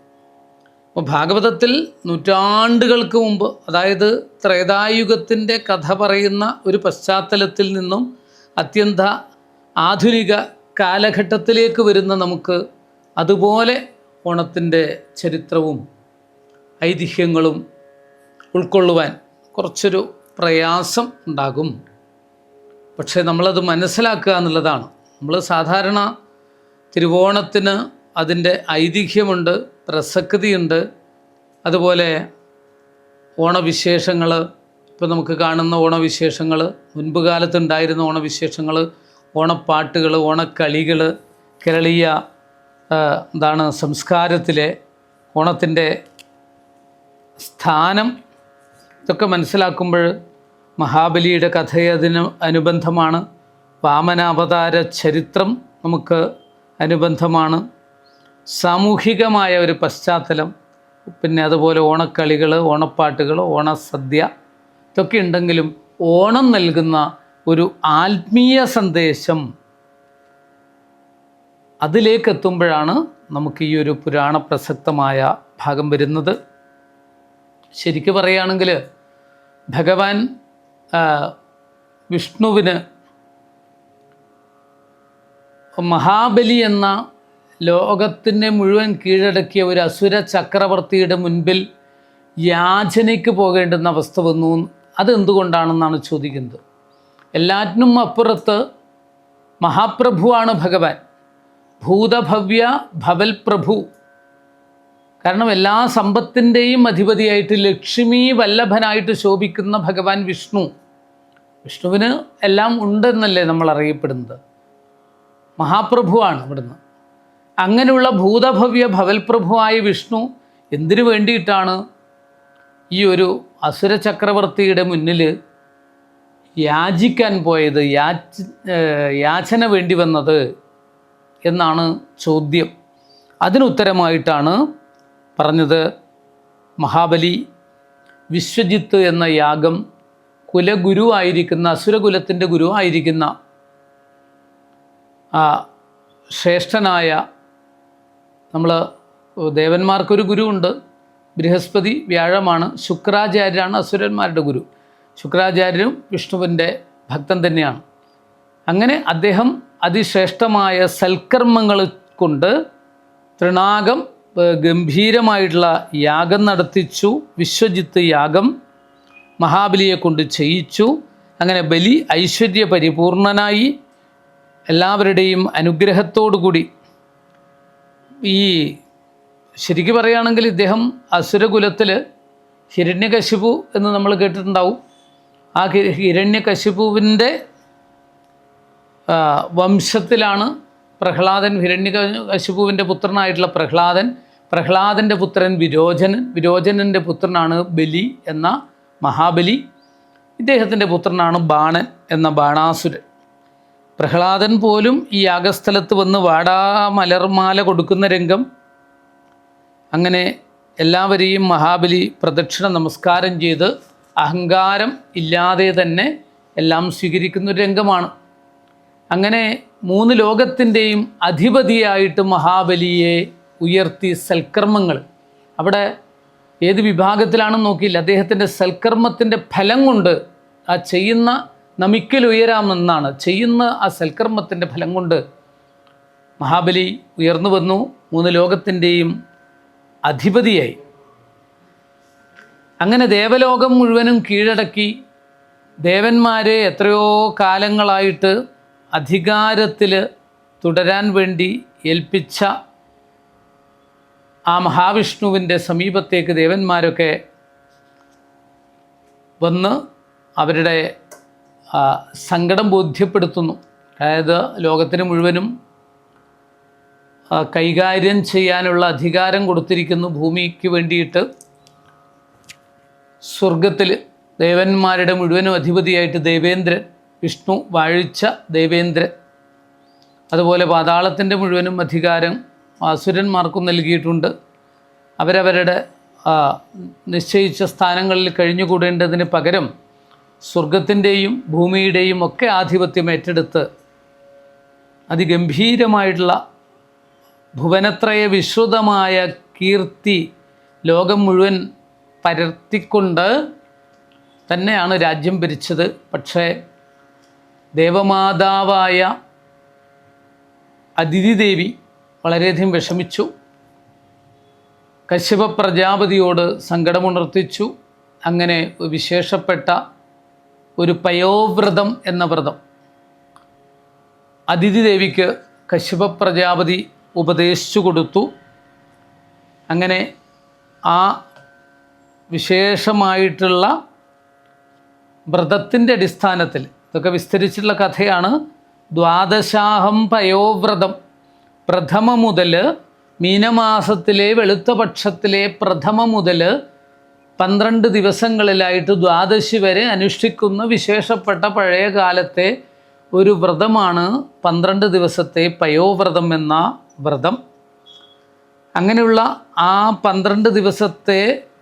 അപ്പോൾ ഭാഗവതത്തിൽ നൂറ്റാണ്ടുകൾക്ക് മുമ്പ്, അതായത് ത്രേതായുഗത്തിൻ്റെ കഥ പറയുന്ന ഒരു പശ്ചാത്തലത്തിൽ നിന്നും അത്യന്ത ആധുനിക കാലഘട്ടത്തിലേക്ക് വരുന്ന നമുക്ക് അതുപോലെ ഓണത്തിൻ്റെ ചരിത്രവും ഐതിഹ്യങ്ങളും ഉൾക്കൊള്ളുവാൻ കുറച്ചൊരു പ്രയാസം ഉണ്ടാകും. പക്ഷേ നമ്മളത് മനസ്സിലാക്കുക എന്നുള്ളതാണ്. നമ്മൾ സാധാരണ തിരുവോണത്തിന് അതിൻ്റെ ഐതിഹ്യമുണ്ട്, പ്രസക്തിയുണ്ട്. അതുപോലെ ഓണവിശേഷങ്ങൾ, ഇപ്പോൾ നമുക്ക് കാണുന്ന ഓണവിശേഷങ്ങൾ, മുൻപ് കാലത്തുണ്ടായിരുന്ന ഓണവിശേഷങ്ങൾ, ഓണപ്പാട്ടുകൾ, ഓണക്കളികൾ, കേരളീയ സംസ്കാരത്തിലെ ഓണത്തിൻ്റെ സ്ഥാനം, ഇതൊക്കെ മനസ്സിലാക്കുമ്പോൾ മഹാബലിയുടെ കഥയെ അതിന് അനുബന്ധമാണ്. വാമനാവതാര ചരിത്രം നമുക്ക് അനുബന്ധമാണ്. സാമൂഹികമായ ഒരു പശ്ചാത്തലം, പിന്നെ അതുപോലെ ഓണക്കളികൾ, ഓണപ്പാട്ടുകൾ, ഓണസദ്യ, ഇതൊക്കെ ഉണ്ടെങ്കിലും ഓണം നൽകുന്ന ഒരു ആത്മീയ സന്ദേശം അതിലേക്കെത്തുമ്പോഴാണ് നമുക്ക് ഈ ഒരു പുരാണ പ്രസക്തമായ ഭാഗം വരുന്നത്. ശരിക്കും പറയുകയാണെങ്കിൽ ഭഗവാൻ വിഷ്ണുവിന് മഹാബലി എന്ന ലോകത്തിനെ മുഴുവൻ കീഴടക്കിയ ഒരു അസുര ചക്രവർത്തിയുടെ മുൻപിൽ യാചനയ്ക്ക് പോകേണ്ടുന്ന അവസ്ഥ വന്നു. അതെന്തുകൊണ്ടാണെന്നാണ് ചോദിക്കുന്നത്. എല്ലാറ്റിനും അപ്പുറത്ത് മഹാപ്രഭുവാണ് ഭഗവാൻ, ഭൂതഭവ്യ ഭവൽ പ്രഭു. കാരണം എല്ലാ സമ്പത്തിൻ്റെയും അധിപതിയായിട്ട് ലക്ഷ്മി വല്ലഭനായിട്ട് ശോഭിക്കുന്ന ഭഗവാൻ വിഷ്ണു. വിഷ്ണുവിന് എല്ലാം ഉണ്ടെന്നല്ലേ നമ്മൾ അറിയപ്പെടുന്നത്. മഹാപ്രഭുവാണ് ഇവിടുന്ന്. അങ്ങനെയുള്ള ഭൂതഭവ്യ ഭവൽപ്രഭുവായ വിഷ്ണു എന്തിനു വേണ്ടിയിട്ടാണ് ഈ ഒരു അസുര ചക്രവർത്തിയുടെ മുന്നിൽ യാചിക്കാൻ പോയത്, യാചന വേണ്ടി വന്നത് എന്നാണ് ചോദ്യം. അതിനുത്തരമായിട്ടാണ് പറഞ്ഞത് മഹാബലി വിശ്വജിത്ത് എന്ന യാഗം കുലഗുരുവായിരിക്കുന്ന, അസുരകുലത്തിൻ്റെ ഗുരുവായിരിക്കുന്ന ശ്രേഷ്ഠനായ, നമ്മൾ ദേവന്മാർക്കൊരു ഗുരുവുണ്ട്, ബൃഹസ്പതി വ്യാഴമാണ്, ശുക്രാചാര്യരാണ് അസുരന്മാരുടെ ഗുരു. ശുക്രാചാര്യരും വിഷ്ണുവിൻ്റെ ഭക്തൻ തന്നെയാണ്. അങ്ങനെ അദ്ദേഹം അതിശ്രേഷ്ഠമായ സൽക്കർമ്മങ്ങൾ കൊണ്ട് തൃണാകം ഗംഭീരമായിട്ടുള്ള യാഗം നടത്തിച്ചു. വിശ്വജിത്ത് യാഗം മഹാബലിയെ കൊണ്ട് ചെയ്യിച്ചു. അങ്ങനെ ബലി ഐശ്വര്യ പരിപൂർണനായി എല്ലാവരുടെയും അനുഗ്രഹത്തോടുകൂടി, ഈ ശരിക്കും പറയുകയാണെങ്കിൽ ഇദ്ദേഹം അസുരകുലത്തിൽ ഹിരണ്യകശിപു എന്ന് നമ്മൾ കേട്ടിട്ടുണ്ടാവും. ആ ഹിരണ്യകശിപുവിൻ്റെ വംശത്തിലാണ് പ്രഹ്ലാദൻ. ഹിരണ്യകശിപുവിൻ്റെ പുത്രനായിട്ടുള്ള പ്രഹ്ലാദൻ്റെ പുത്രൻ വിരോചനൻ്റെ പുത്രനാണ് ബലി എന്ന മഹാബലി. ഇദ്ദേഹത്തിൻ്റെ പുത്രനാണ് ബാണൻ എന്ന ബാണാസുരൻ. പ്രഹ്ലാദൻ പോലും ഈ യാഗസ്ഥലത്ത് വന്ന് വാടാമലർമാല കൊടുക്കുന്ന രംഗം, അങ്ങനെ എല്ലാവരെയും മഹാബലി പ്രദക്ഷിണ നമസ്കാരം ചെയ്ത് അഹങ്കാരം ഇല്ലാതെ തന്നെ എല്ലാം സ്വീകരിക്കുന്ന ഒരു രംഗമാണ്. അങ്ങനെ മൂന്ന് ലോകത്തിൻ്റെയും അധിപതിയായിട്ട് മഹാബലിയെ ഉയർത്തി സൽക്കർമ്മങ്ങൾ, അവിടെ ഏത് വിഭാഗത്തിലാണെന്ന് നോക്കിയില്ല, അദ്ദേഹത്തിൻ്റെ സൽക്കർമ്മത്തിൻ്റെ ഫലം കൊണ്ട് ആ ചെയ്യുന്ന നമിക്കൽ ഉയരാമെന്നാണ്, ചെയ്യുന്ന ആ സൽക്കർമ്മത്തിൻ്റെ ഫലം കൊണ്ട് മഹാബലി ഉയർന്നു വന്നു, 3 ലോകത്തിൻ്റെയും അധിപതിയായി. അങ്ങനെ ദേവലോകം മുഴുവനും കീഴടക്കി ദേവന്മാരെ എത്രയോ കാലങ്ങളായിട്ട് അധികാരത്തിൽ തുടരാൻ വേണ്ടി ഏൽപ്പിച്ച ആ മഹാവിഷ്ണുവിൻ്റെ സമീപത്തേക്ക് ദേവന്മാരൊക്കെ വന്ന് അവരുടെ സങ്കടം ബോധ്യപ്പെടുത്തുന്നു. അതായത് ലോകത്തിന് മുഴുവനും കൈകാര്യം ചെയ്യാനുള്ള അധികാരം കൊടുത്തിരിക്കുന്നു. ഭൂമിക്ക് വേണ്ടിയിട്ട് സ്വർഗത്തിൽ ദേവന്മാരുടെ മുഴുവനും അധിപതിയായിട്ട് ദേവേന്ദ്രൻ, വിഷ്ണു വാഴിച്ച ദേവേന്ദ്രൻ. അതുപോലെ പാതാളത്തിൻ്റെ മുഴുവനും അധികാരം അസുരന്മാർക്കും നൽകിയിട്ടുണ്ട്. അവരവരുടെ നിശ്ചയിച്ച സ്ഥാനങ്ങളിൽ കഴിഞ്ഞുകൂടേണ്ടതിന് പകരം സ്വർഗത്തിൻ്റെയും ഭൂമിയുടെയും ഒക്കെ ആധിപത്യം ഏറ്റെടുത്ത് അതിഗംഭീരമായിട്ടുള്ള ഭുവനത്രയ വിശ്രുതമായ കീർത്തി ലോകം മുഴുവൻ പരത്തിക്കൊണ്ട് തന്നെയാണ് രാജ്യം ഭരിച്ചത്. പക്ഷേ ദേവമാതാവായ അദിതി ദേവി വളരെയധികം വിഷമിച്ചു. കശ്യപ പ്രജാപതിയോട് സങ്കടമുണർത്തിച്ചു. അങ്ങനെ വിശേഷപ്പെട്ട ഒരു പയോവ്രതം എന്ന വ്രതം അദിതി ദേവിക്ക് കശ്യപ പ്രജാപതി ഉപദേശിച്ചു കൊടുത്തു. അങ്ങനെ ആ വിശേഷമായിട്ടുള്ള വ്രതത്തിൻ്റെ അടിസ്ഥാനത്തിൽ, ഇതൊക്കെ വിസ്തരിച്ചിട്ടുള്ള കഥയാണ്, ദ്വാദശാഹം പയോവ്രതം, പ്രഥമ മുതൽ മീനമാസത്തിലെ വെളുത്ത പക്ഷത്തിലെ പ്രഥമ മുതൽ 12 ദിവസങ്ങളിലായിട്ട് ദ്വാദശി വരെ അനുഷ്ഠിക്കുന്ന വിശേഷപ്പെട്ട പഴയ കാലത്തെ ഒരു വ്രതമാണ് 12 ദിവസത്തെ പയോവ്രതം എന്ന വ്രതം. അങ്ങനെയുള്ള ആ 12 ദിവസത്തെ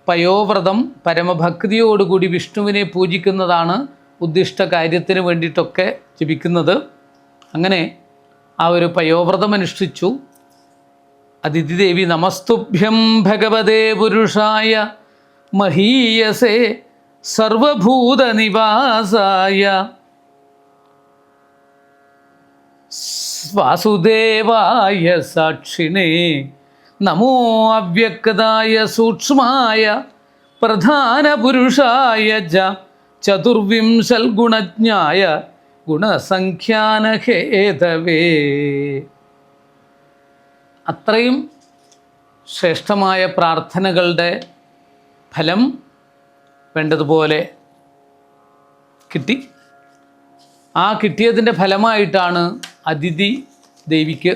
പയോവ്രതം പരമഭക്തിയോടുകൂടി വിഷ്ണുവിനെ പൂജിക്കുന്നതാണ്. ഉദ്ദിഷ്ട കാര്യത്തിന് വേണ്ടിയിട്ടൊക്കെ ജപിക്കുന്നത്. അങ്ങനെ ആ ഒരു പയോവ്രതം അനുഷ്ഠിച്ചു. അദിതി ദേവി നമസ്തുഭ്യം ഭഗവതേ പുരുഷായ മഹീയസേ സർവഭൂതനിവാസായ വാസുദേവായ സാക്ഷിണേ നമോ അവ്യക്തായ സൂക്ഷ്മായ പ്രധാനപുരുഷായ ചതുർവിംശൽ ഗുണജ്ഞായ ഗുണസംഖ്യാനഹേതവേ. അത്രയും ശ്രേഷ്ഠമായ പ്രാർത്ഥനകളുടെ ഫലം വേണ്ടതുപോലെ കിട്ടി. ആ കിട്ടിയതിൻ്റെ ഫലമായിട്ടാണ് അദിതി ദേവിക്ക്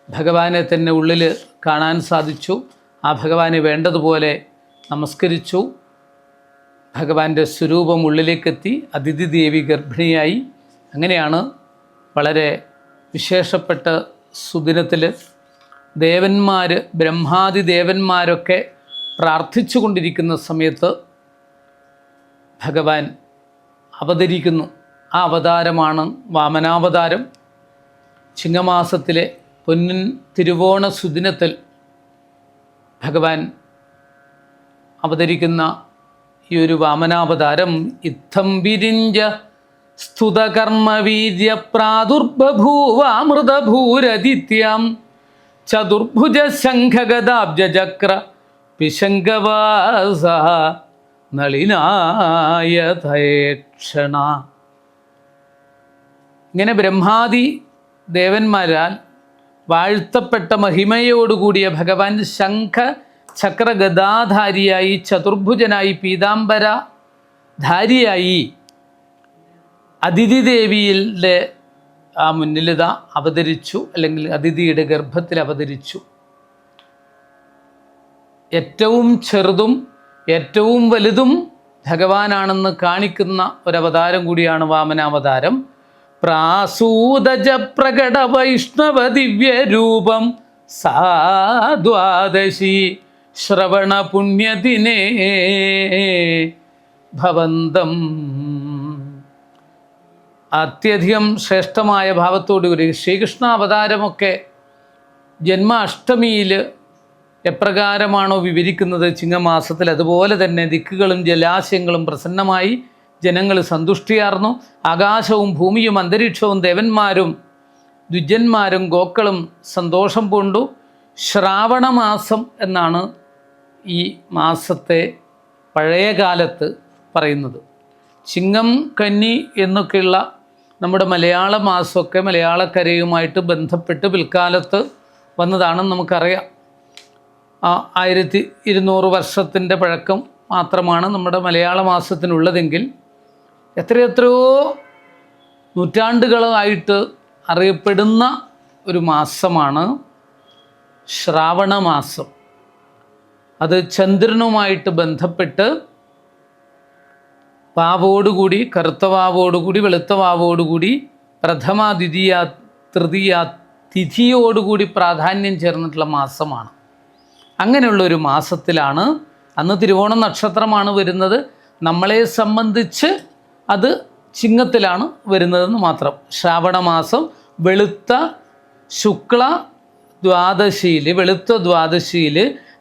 ഭഗവാനെ തന്നെ ഉള്ളിൽ കാണാൻ സാധിച്ചു. ആ ഭഗവാനെ വേണ്ടതുപോലെ നമസ്കരിച്ചു. ഭഗവാന്റെ സ്വരൂപം ഉള്ളിലേക്കെത്തി. അദിതി ദേവി ഗർഭിണിയായി. അങ്ങനെയാണ് വളരെ വിശേഷപ്പെട്ട സുദിനത്തിൽ ദേവന്മാർ, ബ്രഹ്മാദി ദേവന്മാരൊക്കെ പ്രാർത്ഥിച്ചു കൊണ്ടിരിക്കുന്ന സമയത്ത് ഭഗവാൻ അവതരിക്കുന്നു. ആ അവതാരമാണ് വാമനാവതാരം. ചിങ്ങമാസത്തിലെ പൊന്നിൻ തിരുവോണ സുദിനത്തിൽ ഭഗവാൻ അവതരിക്കുന്ന ഈ ഒരു വാമനാവതാരം ഇത്തം വിരിഞ്ച സ്തുതകർമ്മവീര്യ പ്രാദുർബഭൂവാമൃതഭൂരദിത്യാം ചതുർഭുജ ശംഖഗദാബ്ജചക്ര പിശങ്കവാസ നളിനായതേക്ഷണ. ഇങ്ങനെ ബ്രഹ്മാദി ദേവന്മാരാൽ വാഴ്ത്തപ്പെട്ട മഹിമയോടുകൂടിയ ഭഗവാൻ ശംഖ ചക്ര ഗദാധാരിയായി, ചതുർഭുജനായി, പീതാംബരധാരിയായി അദിതി ദേവിയുടെ ആ മുന്നിലിത അവതരിച്ചു, അല്ലെങ്കിൽ അദിതിയുടെ ഗർഭത്തിൽ അവതരിച്ചു. ഏറ്റവും ചെറുതും ഏറ്റവും വലുതും ഭഗവാനാണെന്ന് കാണിക്കുന്ന ഒരവതാരം കൂടിയാണ് വാമനാവതാരം. പ്രാസൂതജ പ്രകട വൈഷ്ണവ ദിവ്യരൂപം സാദ്വാദശി ശ്രവണ പുണ്യദിനേ ഭവന്തം. അത്യധികം ശ്രേഷ്ഠമായ ഭാവത്തോടുകൂടി ശ്രീകൃഷ്ണ അവതാരമൊക്കെ ജന്മാഷ്ടമിയിൽ എപ്രകാരമാണോ വിവരിക്കുന്നത് ചിങ്ങമാസത്തിൽ, അതുപോലെ തന്നെ ദിക്കുകളും ജലാശയങ്ങളും പ്രസന്നമായി ജനങ്ങൾ സന്തുഷ്ടിയാർന്നു. ആകാശവും ഭൂമിയും അന്തരീക്ഷവും ദേവന്മാരും ദ്വിജന്മാരും ഗോക്കളും സന്തോഷം പൂണ്ടു. ശ്രാവണമാസം എന്നാണ് ഈ മാസത്തെ പഴയ കാലത്ത് പറയുന്നത്. ചിങ്ങം, കന്നി എന്നൊക്കെയുള്ള നമ്മുടെ മലയാള മാസമൊക്കെ മലയാളക്കരയുമായിട്ട് ബന്ധപ്പെട്ട് പിൽക്കാലത്ത് വന്നതാണെന്ന് നമുക്കറിയാം. 1200 വർഷത്തിൻ്റെ പഴക്കം മാത്രമാണ് നമ്മുടെ മലയാള മാസത്തിനുള്ളതെങ്കിൽ എത്രയെത്രയോ നൂറ്റാണ്ടുകളായിട്ട് അറിയപ്പെടുന്ന ഒരു മാസമാണ് ശ്രാവണ മാസം. അത് ചന്ദ്രനുമായിട്ട് ബന്ധപ്പെട്ട് വാവോടുകൂടി, കറുത്ത വാവോടുകൂടി, വെളുത്ത വാവോടുകൂടി, പ്രഥമ, ദ്വിതീയ, തൃതീയ തിഥിയോടുകൂടി പ്രാധാന്യം ചേർന്നിട്ടുള്ള മാസമാണ്. അങ്ങനെയുള്ളൊരു മാസത്തിലാണ് അന്ന് തിരുവോണ നക്ഷത്രമാണ് വരുന്നത്. നമ്മളെ സംബന്ധിച്ച് അത് ചിങ്ങത്തിലാണ് വരുന്നതെന്ന് മാത്രം. ശ്രാവണ മാസം വെളുത്ത ശുക്ല ദ്വാദശിയിൽ, വെളുത്ത ദ്വാദശിയിൽ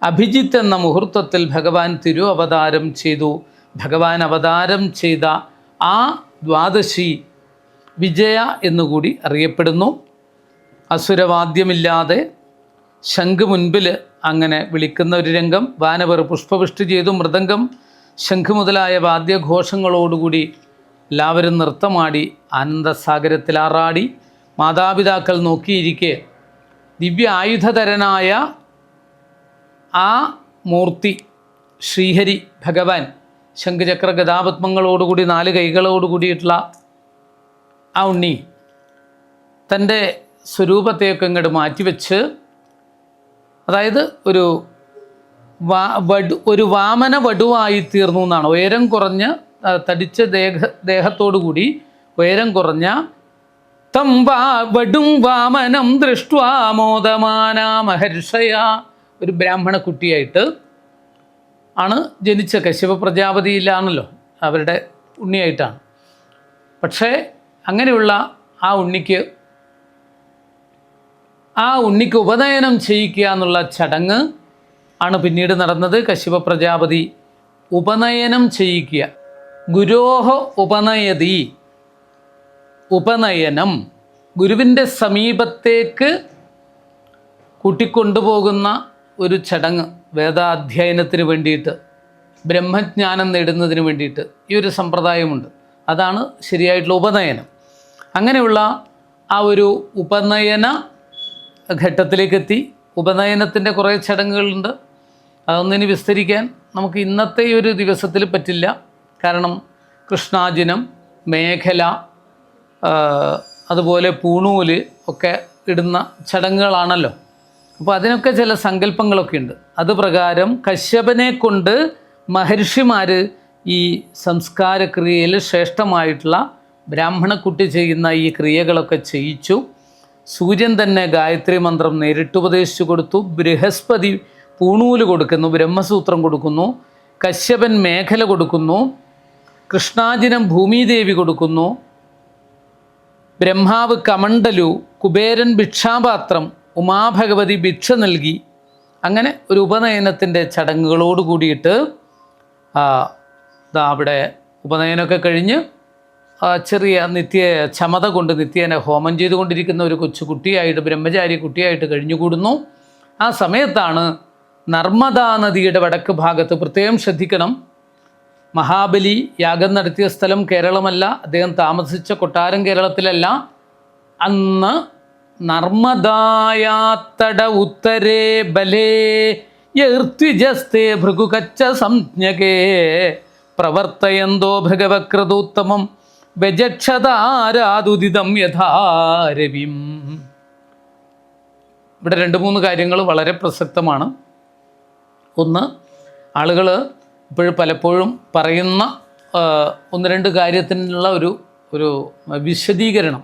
അഭിജിത്ത് എന്ന മുഹൂർത്തത്തിൽ ഭഗവാൻ തിരു അവതാരം ചെയ്തു. ഭഗവാൻ അവതാരം ചെയ്ത ആ ദ്വാദശി വിജയ എന്നുകൂടി അറിയപ്പെടുന്നു. അസുരവാദ്യമില്ലാതെ ശംഖ് മുൻപിൽ അങ്ങനെ വിളിക്കുന്ന ഒരു രംഗം. വാനവർ പുഷ്പവൃഷ്ടി ചെയ്തു. മൃദംഗം, ശംഖ് മുതലായ വാദ്യഘോഷങ്ങളോടുകൂടി എല്ലാവരും നൃത്തമാടി ആനന്ദസാഗരത്തിലാറാടി. മാതാപിതാക്കൾ നോക്കിയിരിക്കെ ദിവ്യ ആയുധധരനായ ആ മൂർത്തി ശ്രീഹരി ഭഗവാൻ ശംഖചക്ര ഗദാപത്മങ്ങളോടുകൂടി 4 കൈകളോടുകൂടിയിട്ടുള്ള ആ ഉണ്ണി തൻ്റെ സ്വരൂപത്തെയൊക്കെ ഇങ്ങോട്ട് മാറ്റിവെച്ച്, അതായത് ഒരു വാമന വടുവായി തീർന്നു എന്നാണ്. ഉയരം കുറഞ്ഞ് തടിച്ച ദേഹത്തോടുകൂടി ഉയരം കുറഞ്ഞ തം വടും വാമനം ദൃഷ്ട്വാ മോദമാന മഹർഷയ, ഒരു ബ്രാഹ്മണ കുട്ടിയായിട്ട് ആണ് ജനിച്ച. കശ്യപ പ്രജാപതിയിലാണല്ലോ അവരുടെ ഉണ്ണിയായിട്ടാണ്. പക്ഷേ അങ്ങനെയുള്ള ആ ഉണ്ണിക്ക് ഉപനയനം ചെയ്യിക്കുക എന്നുള്ള ചടങ്ങ് ആണ് പിന്നീട് നടന്നത്. കശ്യപ പ്രജാപതി ഉപനയനം ചെയ്യിക്കുക. ഗുരോഹ ഉപനയതി, ഉപനയനം ഗുരുവിൻ്റെ സമീപത്തേക്ക് കൂട്ടിക്കൊണ്ടുപോകുന്ന ഒരു ചടങ്ങ്. വേദാധ്യയനത്തിന് വേണ്ടിയിട്ട്, ബ്രഹ്മജ്ഞാനം നേടുന്നതിന് വേണ്ടിയിട്ട് ഈ ഒരു സമ്പ്രദായമുണ്ട്. അതാണ് ശരിയായിട്ടുള്ള ഉപനയനം. അങ്ങനെയുള്ള ആ ഒരു ഉപനയന ഘട്ടത്തിലേക്കെത്തി. ഉപനയനത്തിൻ്റെ കുറേ ചടങ്ങുകളുണ്ട്. അതൊന്നിനി വിസ്തരിക്കാൻ നമുക്ക് ഇന്നത്തെ ഈ ഒരു ദിവസത്തിൽ പറ്റില്ല. കാരണം കൃഷ്ണാജിനം, മേഖല, അതുപോലെ പൂണൂല് ഒക്കെ ഇടുന്ന ചടങ്ങുകളാണല്ലോ. അപ്പോൾ അതിനൊക്കെ ചില സങ്കല്പങ്ങളൊക്കെ ഉണ്ട്. അതുപ്രകാരം കശ്യപനെ കൊണ്ട് മഹർഷിമാർ ഈ സംസ്കാരക്രിയയിൽ ശ്രേഷ്ഠമായിട്ടുള്ള ബ്രാഹ്മണക്കുട്ടി ചെയ്യുന്ന ഈ ക്രിയകളൊക്കെ ചെയ്യിച്ചു. സൂര്യൻ തന്നെ ഗായത്രി മന്ത്രം നേരിട്ട് ഉപദേശിച്ചു കൊടുത്തു. ബൃഹസ്പതി പൂണൂല് കൊടുക്കുന്നു, ബ്രഹ്മസൂത്രം കൊടുക്കുന്നു. കശ്യപൻ മേഖല കൊടുക്കുന്നു. കൃഷ്ണാജിനം ഭൂമിദേവി കൊടുക്കുന്നു. ബ്രഹ്മാവ് കമണ്ഡലു, കുബേരൻ ഭിക്ഷാപാത്രം, ഉമാഭഗവതി ഭിക്ഷ നൽകി. അങ്ങനെ ഒരു ഉപനയനത്തിൻ്റെ ചടങ്ങുകളോട് കൂടിയിട്ട് അവിടെ ഉപനയനമൊക്കെ കഴിഞ്ഞ് ചെറിയ ചമത കൊണ്ട് നിത്യേന ഹോമം ചെയ്തുകൊണ്ടിരിക്കുന്ന ഒരു കൊച്ചുകുട്ടിയായിട്ട്, ബ്രഹ്മചാരി കുട്ടിയായിട്ട് കഴിഞ്ഞുകൂടുന്നു. ആ സമയത്താണ് നർമ്മദാ നദിയുടെ വടക്ക് ഭാഗത്ത്, പ്രത്യേകം ശ്രദ്ധിക്കണം, മഹാബലി യാഗം നടത്തിയ സ്ഥലം കേരളമല്ല, അദ്ദേഹം താമസിച്ച കൊട്ടാരം കേരളത്തിലല്ല. അന്ന് നർമ്മദായാത്തട ഉത്തരേ ബലേ യർദ്വിജസ്തേ ഭൃഗുകച്ച സംജ്ഞകേ പ്രവർത്തയന്തോ ഭഗവക്രതോത്തമം വ്യജക്ഷതാരാതുദിതം യഥാരവിം. ഇവിടെ 2-3 കാര്യങ്ങൾ വളരെ പ്രസക്തമാണ്. ഒന്ന്, ആളുകൾ പലപ്പോഴും പറയുന്ന 1-2 കാര്യത്തിനുള്ള ഒരു വിശദീകരണം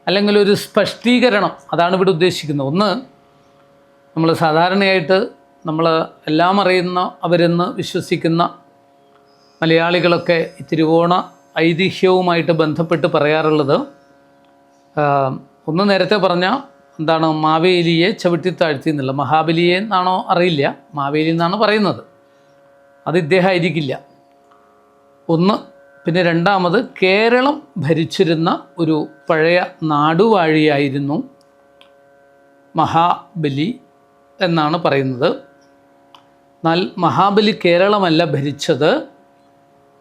അല്ലെങ്കിൽ ഒരു സ്പഷ്ടീകരണം, അതാണ് ഇവിടെ ഉദ്ദേശിക്കുന്നത്. ഒന്ന്, നമ്മൾ സാധാരണയായിട്ട് നമ്മൾ എല്ലാം അറിയുന്ന അവരെന്ന് വിശ്വസിക്കുന്ന മലയാളികളൊക്കെ തിരുവോണ ഐതിഹ്യവുമായിട്ട് ബന്ധപ്പെട്ട് പറയാറുള്ളത്, ഒന്ന് നേരത്തെ പറഞ്ഞ എന്താണ് മാവേലിയെ ചവിട്ടിത്താഴ്ത്തി എന്നുള്ള, മഹാബലിയെ എന്നാണോ അറിയില്ല, മാവേലി എന്നാണ് പറയുന്നത്, അത് ഇദ്ദേഹം ആയിരിക്കില്ല ഒന്ന്. പിന്നെ രണ്ടാമത്, കേരളം ഭരിച്ചിരുന്ന ഒരു പഴയ നാടുവാഴിയായിരുന്നു മഹാബലി എന്നാണ് പറയുന്നത്. എന്നാൽ മഹാബലി കേരളമല്ല ഭരിച്ചത്,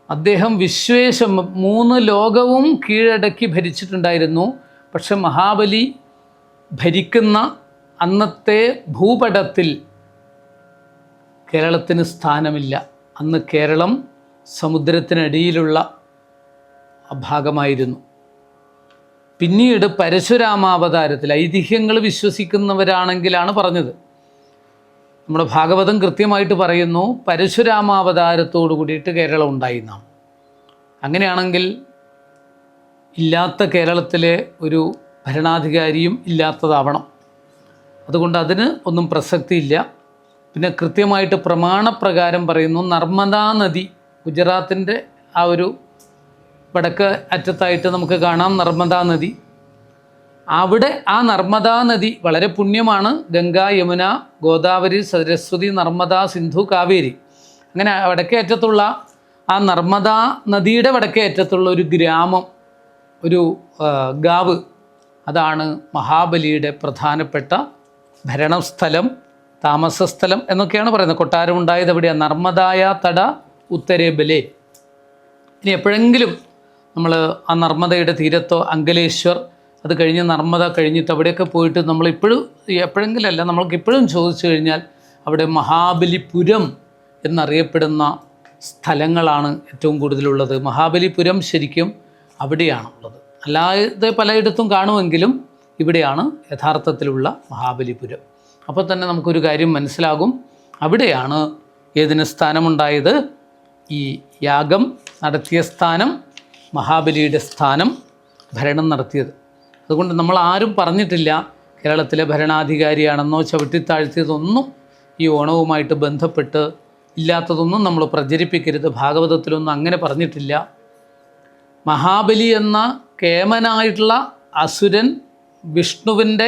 അദ്ദേഹം വിശ്വേശം 3 ലോകവും കീഴടക്കി ഭരിച്ചിട്ടുണ്ടായിരുന്നു. പക്ഷെ മഹാബലി ഭരിക്കുന്ന അന്നത്തെ ഭൂപടത്തിൽ കേരളത്തിന് സ്ഥാനമില്ല. അന്ന് കേരളം സമുദ്രത്തിനടിയിലുള്ള ഭാഗമായിരുന്നു. പിന്നീട് പരശുരാമാവതാരത്തിൽ, ഐതിഹ്യങ്ങൾ വിശ്വസിക്കുന്നവരാണെങ്കിലാണ് പറഞ്ഞത്, നമ്മുടെ ഭാഗവതം കൃത്യമായിട്ട് പറയുന്നു പരശുരാമാവതാരത്തോടു കൂടിയിട്ട് കേരളം ഉണ്ടായി എന്നാണ്. അങ്ങനെയാണെങ്കിൽ ഇല്ലാത്ത കേരളത്തിലെ ഒരു ഭരണാധികാരിയും ഇല്ലാത്തതാവണം. അതുകൊണ്ട് അതിന് ഒന്നും പ്രസക്തിയില്ല. പിന്നെ കൃത്യമായിട്ട് പ്രമാണപ്രകാരം പറയുന്നു, നർമ്മദാ നദി, ഗുജറാത്തിൻ്റെ ആ ഒരു വടക്ക് അറ്റത്തായിട്ട് നമുക്ക് കാണാം നർമ്മദാ നദി. അവിടെ ആ നർമ്മദാ നദി വളരെ പുണ്യമാണ്. ഗംഗ, യമുന, ഗോദാവരി, സരസ്വതി, നർമ്മദ, സിന്ധു, കാവേരി, അങ്ങനെ വടക്കേ അറ്റത്തുള്ള ആ നർമ്മദാ നദിയുടെ വടക്കേ അറ്റത്തുള്ള ഒരു ഗ്രാമം, ഒരു ഗാവ്, അതാണ് മഹാബലിയുടെ പ്രധാനപ്പെട്ട ഭരണസ്ഥലം, താമസസ്ഥലം എന്നൊക്കെയാണ് പറയുന്നത്. കൊട്ടാരം ഉണ്ടായത് എവിടെയാണ്? നർമ്മദായ തട ഉത്തരേ ബലേ. ഇനി എപ്പോഴെങ്കിലും നമ്മൾ ആ നർമ്മദയുടെ തീരത്തോ, അങ്കലേശ്വർ, അത് കഴിഞ്ഞ് നർമ്മദ കഴിഞ്ഞിട്ട് അവിടെയൊക്കെ പോയിട്ട് നമ്മളിപ്പോഴും, എപ്പോഴെങ്കിലും അല്ല, നമ്മൾക്കിപ്പോഴും ചോദിച്ചു കഴിഞ്ഞാൽ അവിടെ മഹാബലിപുരം എന്നറിയപ്പെടുന്ന സ്ഥലങ്ങളാണ് ഏറ്റവും കൂടുതലുള്ളത്. മഹാബലിപുരം ശരിക്കും അവിടെയാണുള്ളത്. അല്ലാതെ പലയിടത്തും കാണുമെങ്കിലും ഇവിടെയാണ് യഥാർത്ഥത്തിലുള്ള മഹാബലിപുരം. അപ്പോൾ തന്നെ നമുക്കൊരു കാര്യം മനസ്സിലാകും, അവിടെയാണ് ഏതിന് സ്ഥാനമുണ്ടായത്? ഈ യാഗം നടത്തിയ സ്ഥാനം, മഹാബലിയുടെ സ്ഥാനം, ഭരണം നടത്തിയത്. അതുകൊണ്ട് നമ്മൾ ആരും പറഞ്ഞിട്ടില്ല കേരളത്തിലെ ഭരണാധികാരിയാണെന്നോ ചവിട്ടിത്താഴ്ത്തിയതൊന്നും ഈ ഓണവുമായിട്ട് ബന്ധപ്പെട്ട് ഇല്ലാത്തതൊന്നും നമ്മൾ പ്രചരിപ്പിക്കരുത്. ഭാഗവതത്തിലൊന്നും അങ്ങനെ പറഞ്ഞിട്ടില്ല. മഹാബലി എന്ന കേമനായിട്ടുള്ള അസുരൻ വിഷ്ണുവിൻ്റെ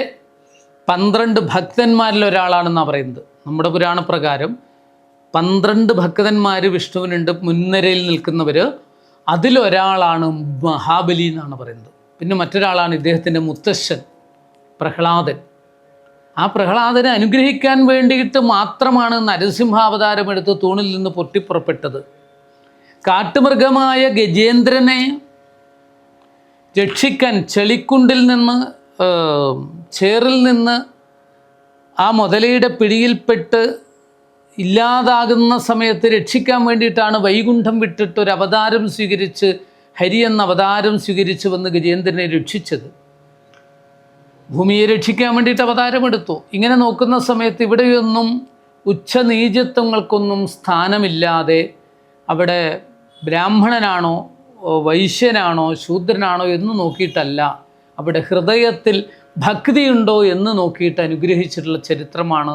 12 ഭക്തന്മാരിൽ ഒരാളാണെന്നാണ് പറയുന്നത്. നമ്മുടെ പുരാണപ്രകാരം 12 ഭക്തന്മാർ വിഷ്ണുവിനുണ്ട്, മുൻനിരയിൽ നിൽക്കുന്നവർ. അതിലൊരാളാണ് മഹാബലി എന്നാണ് പറയുന്നത്. പിന്നെ മറ്റൊരാളാണ് ഇദ്ദേഹത്തിൻ്റെ മുത്തശ്ശൻ പ്രഹ്ലാദൻ. ആ പ്രഹ്ലാദനെ അനുഗ്രഹിക്കാൻ വേണ്ടിയിട്ട് മാത്രമാണ് നരസിംഹാവതാരമെടുത്ത് തൂണിൽ നിന്ന് പൊട്ടിപ്പുറപ്പെട്ടത്. കാട്ടുമൃഗമായ ഗജേന്ദ്രനെ രക്ഷിക്കാൻ ചെളിക്കുണ്ടിൽ നിന്ന്, ചേറിൽ നിന്ന് ആ മുതലയുടെ പിടിയിൽപ്പെട്ട് ഇല്ലാതാകുന്ന സമയത്ത് രക്ഷിക്കാൻ വേണ്ടിയിട്ടാണ് വൈകുണ്ഠം വിട്ടിട്ട് ഒരു അവതാരം സ്വീകരിച്ച്, ഹരി എന്ന അവതാരം സ്വീകരിച്ച് വന്ന് ഗജേന്ദ്രനെ രക്ഷിച്ചത്. ഭൂമിയെ രക്ഷിക്കാൻ വേണ്ടിയിട്ട് അവതാരമെടുത്തു. ഇങ്ങനെ നോക്കുന്ന സമയത്ത് ഇവിടെയൊന്നും ഉച്ചനീചത്വങ്ങൾക്കൊന്നും സ്ഥാനമില്ലാതെ, അവിടെ ബ്രാഹ്മണനാണോ വൈശ്യനാണോ ശൂദ്രനാണോ എന്ന് നോക്കിയിട്ടല്ല, അവിടെ ഹൃദയത്തിൽ ഭക്തിയുണ്ടോ എന്ന് നോക്കിയിട്ട് അനുഗ്രഹിച്ചിട്ടുള്ള ചരിത്രമാണ്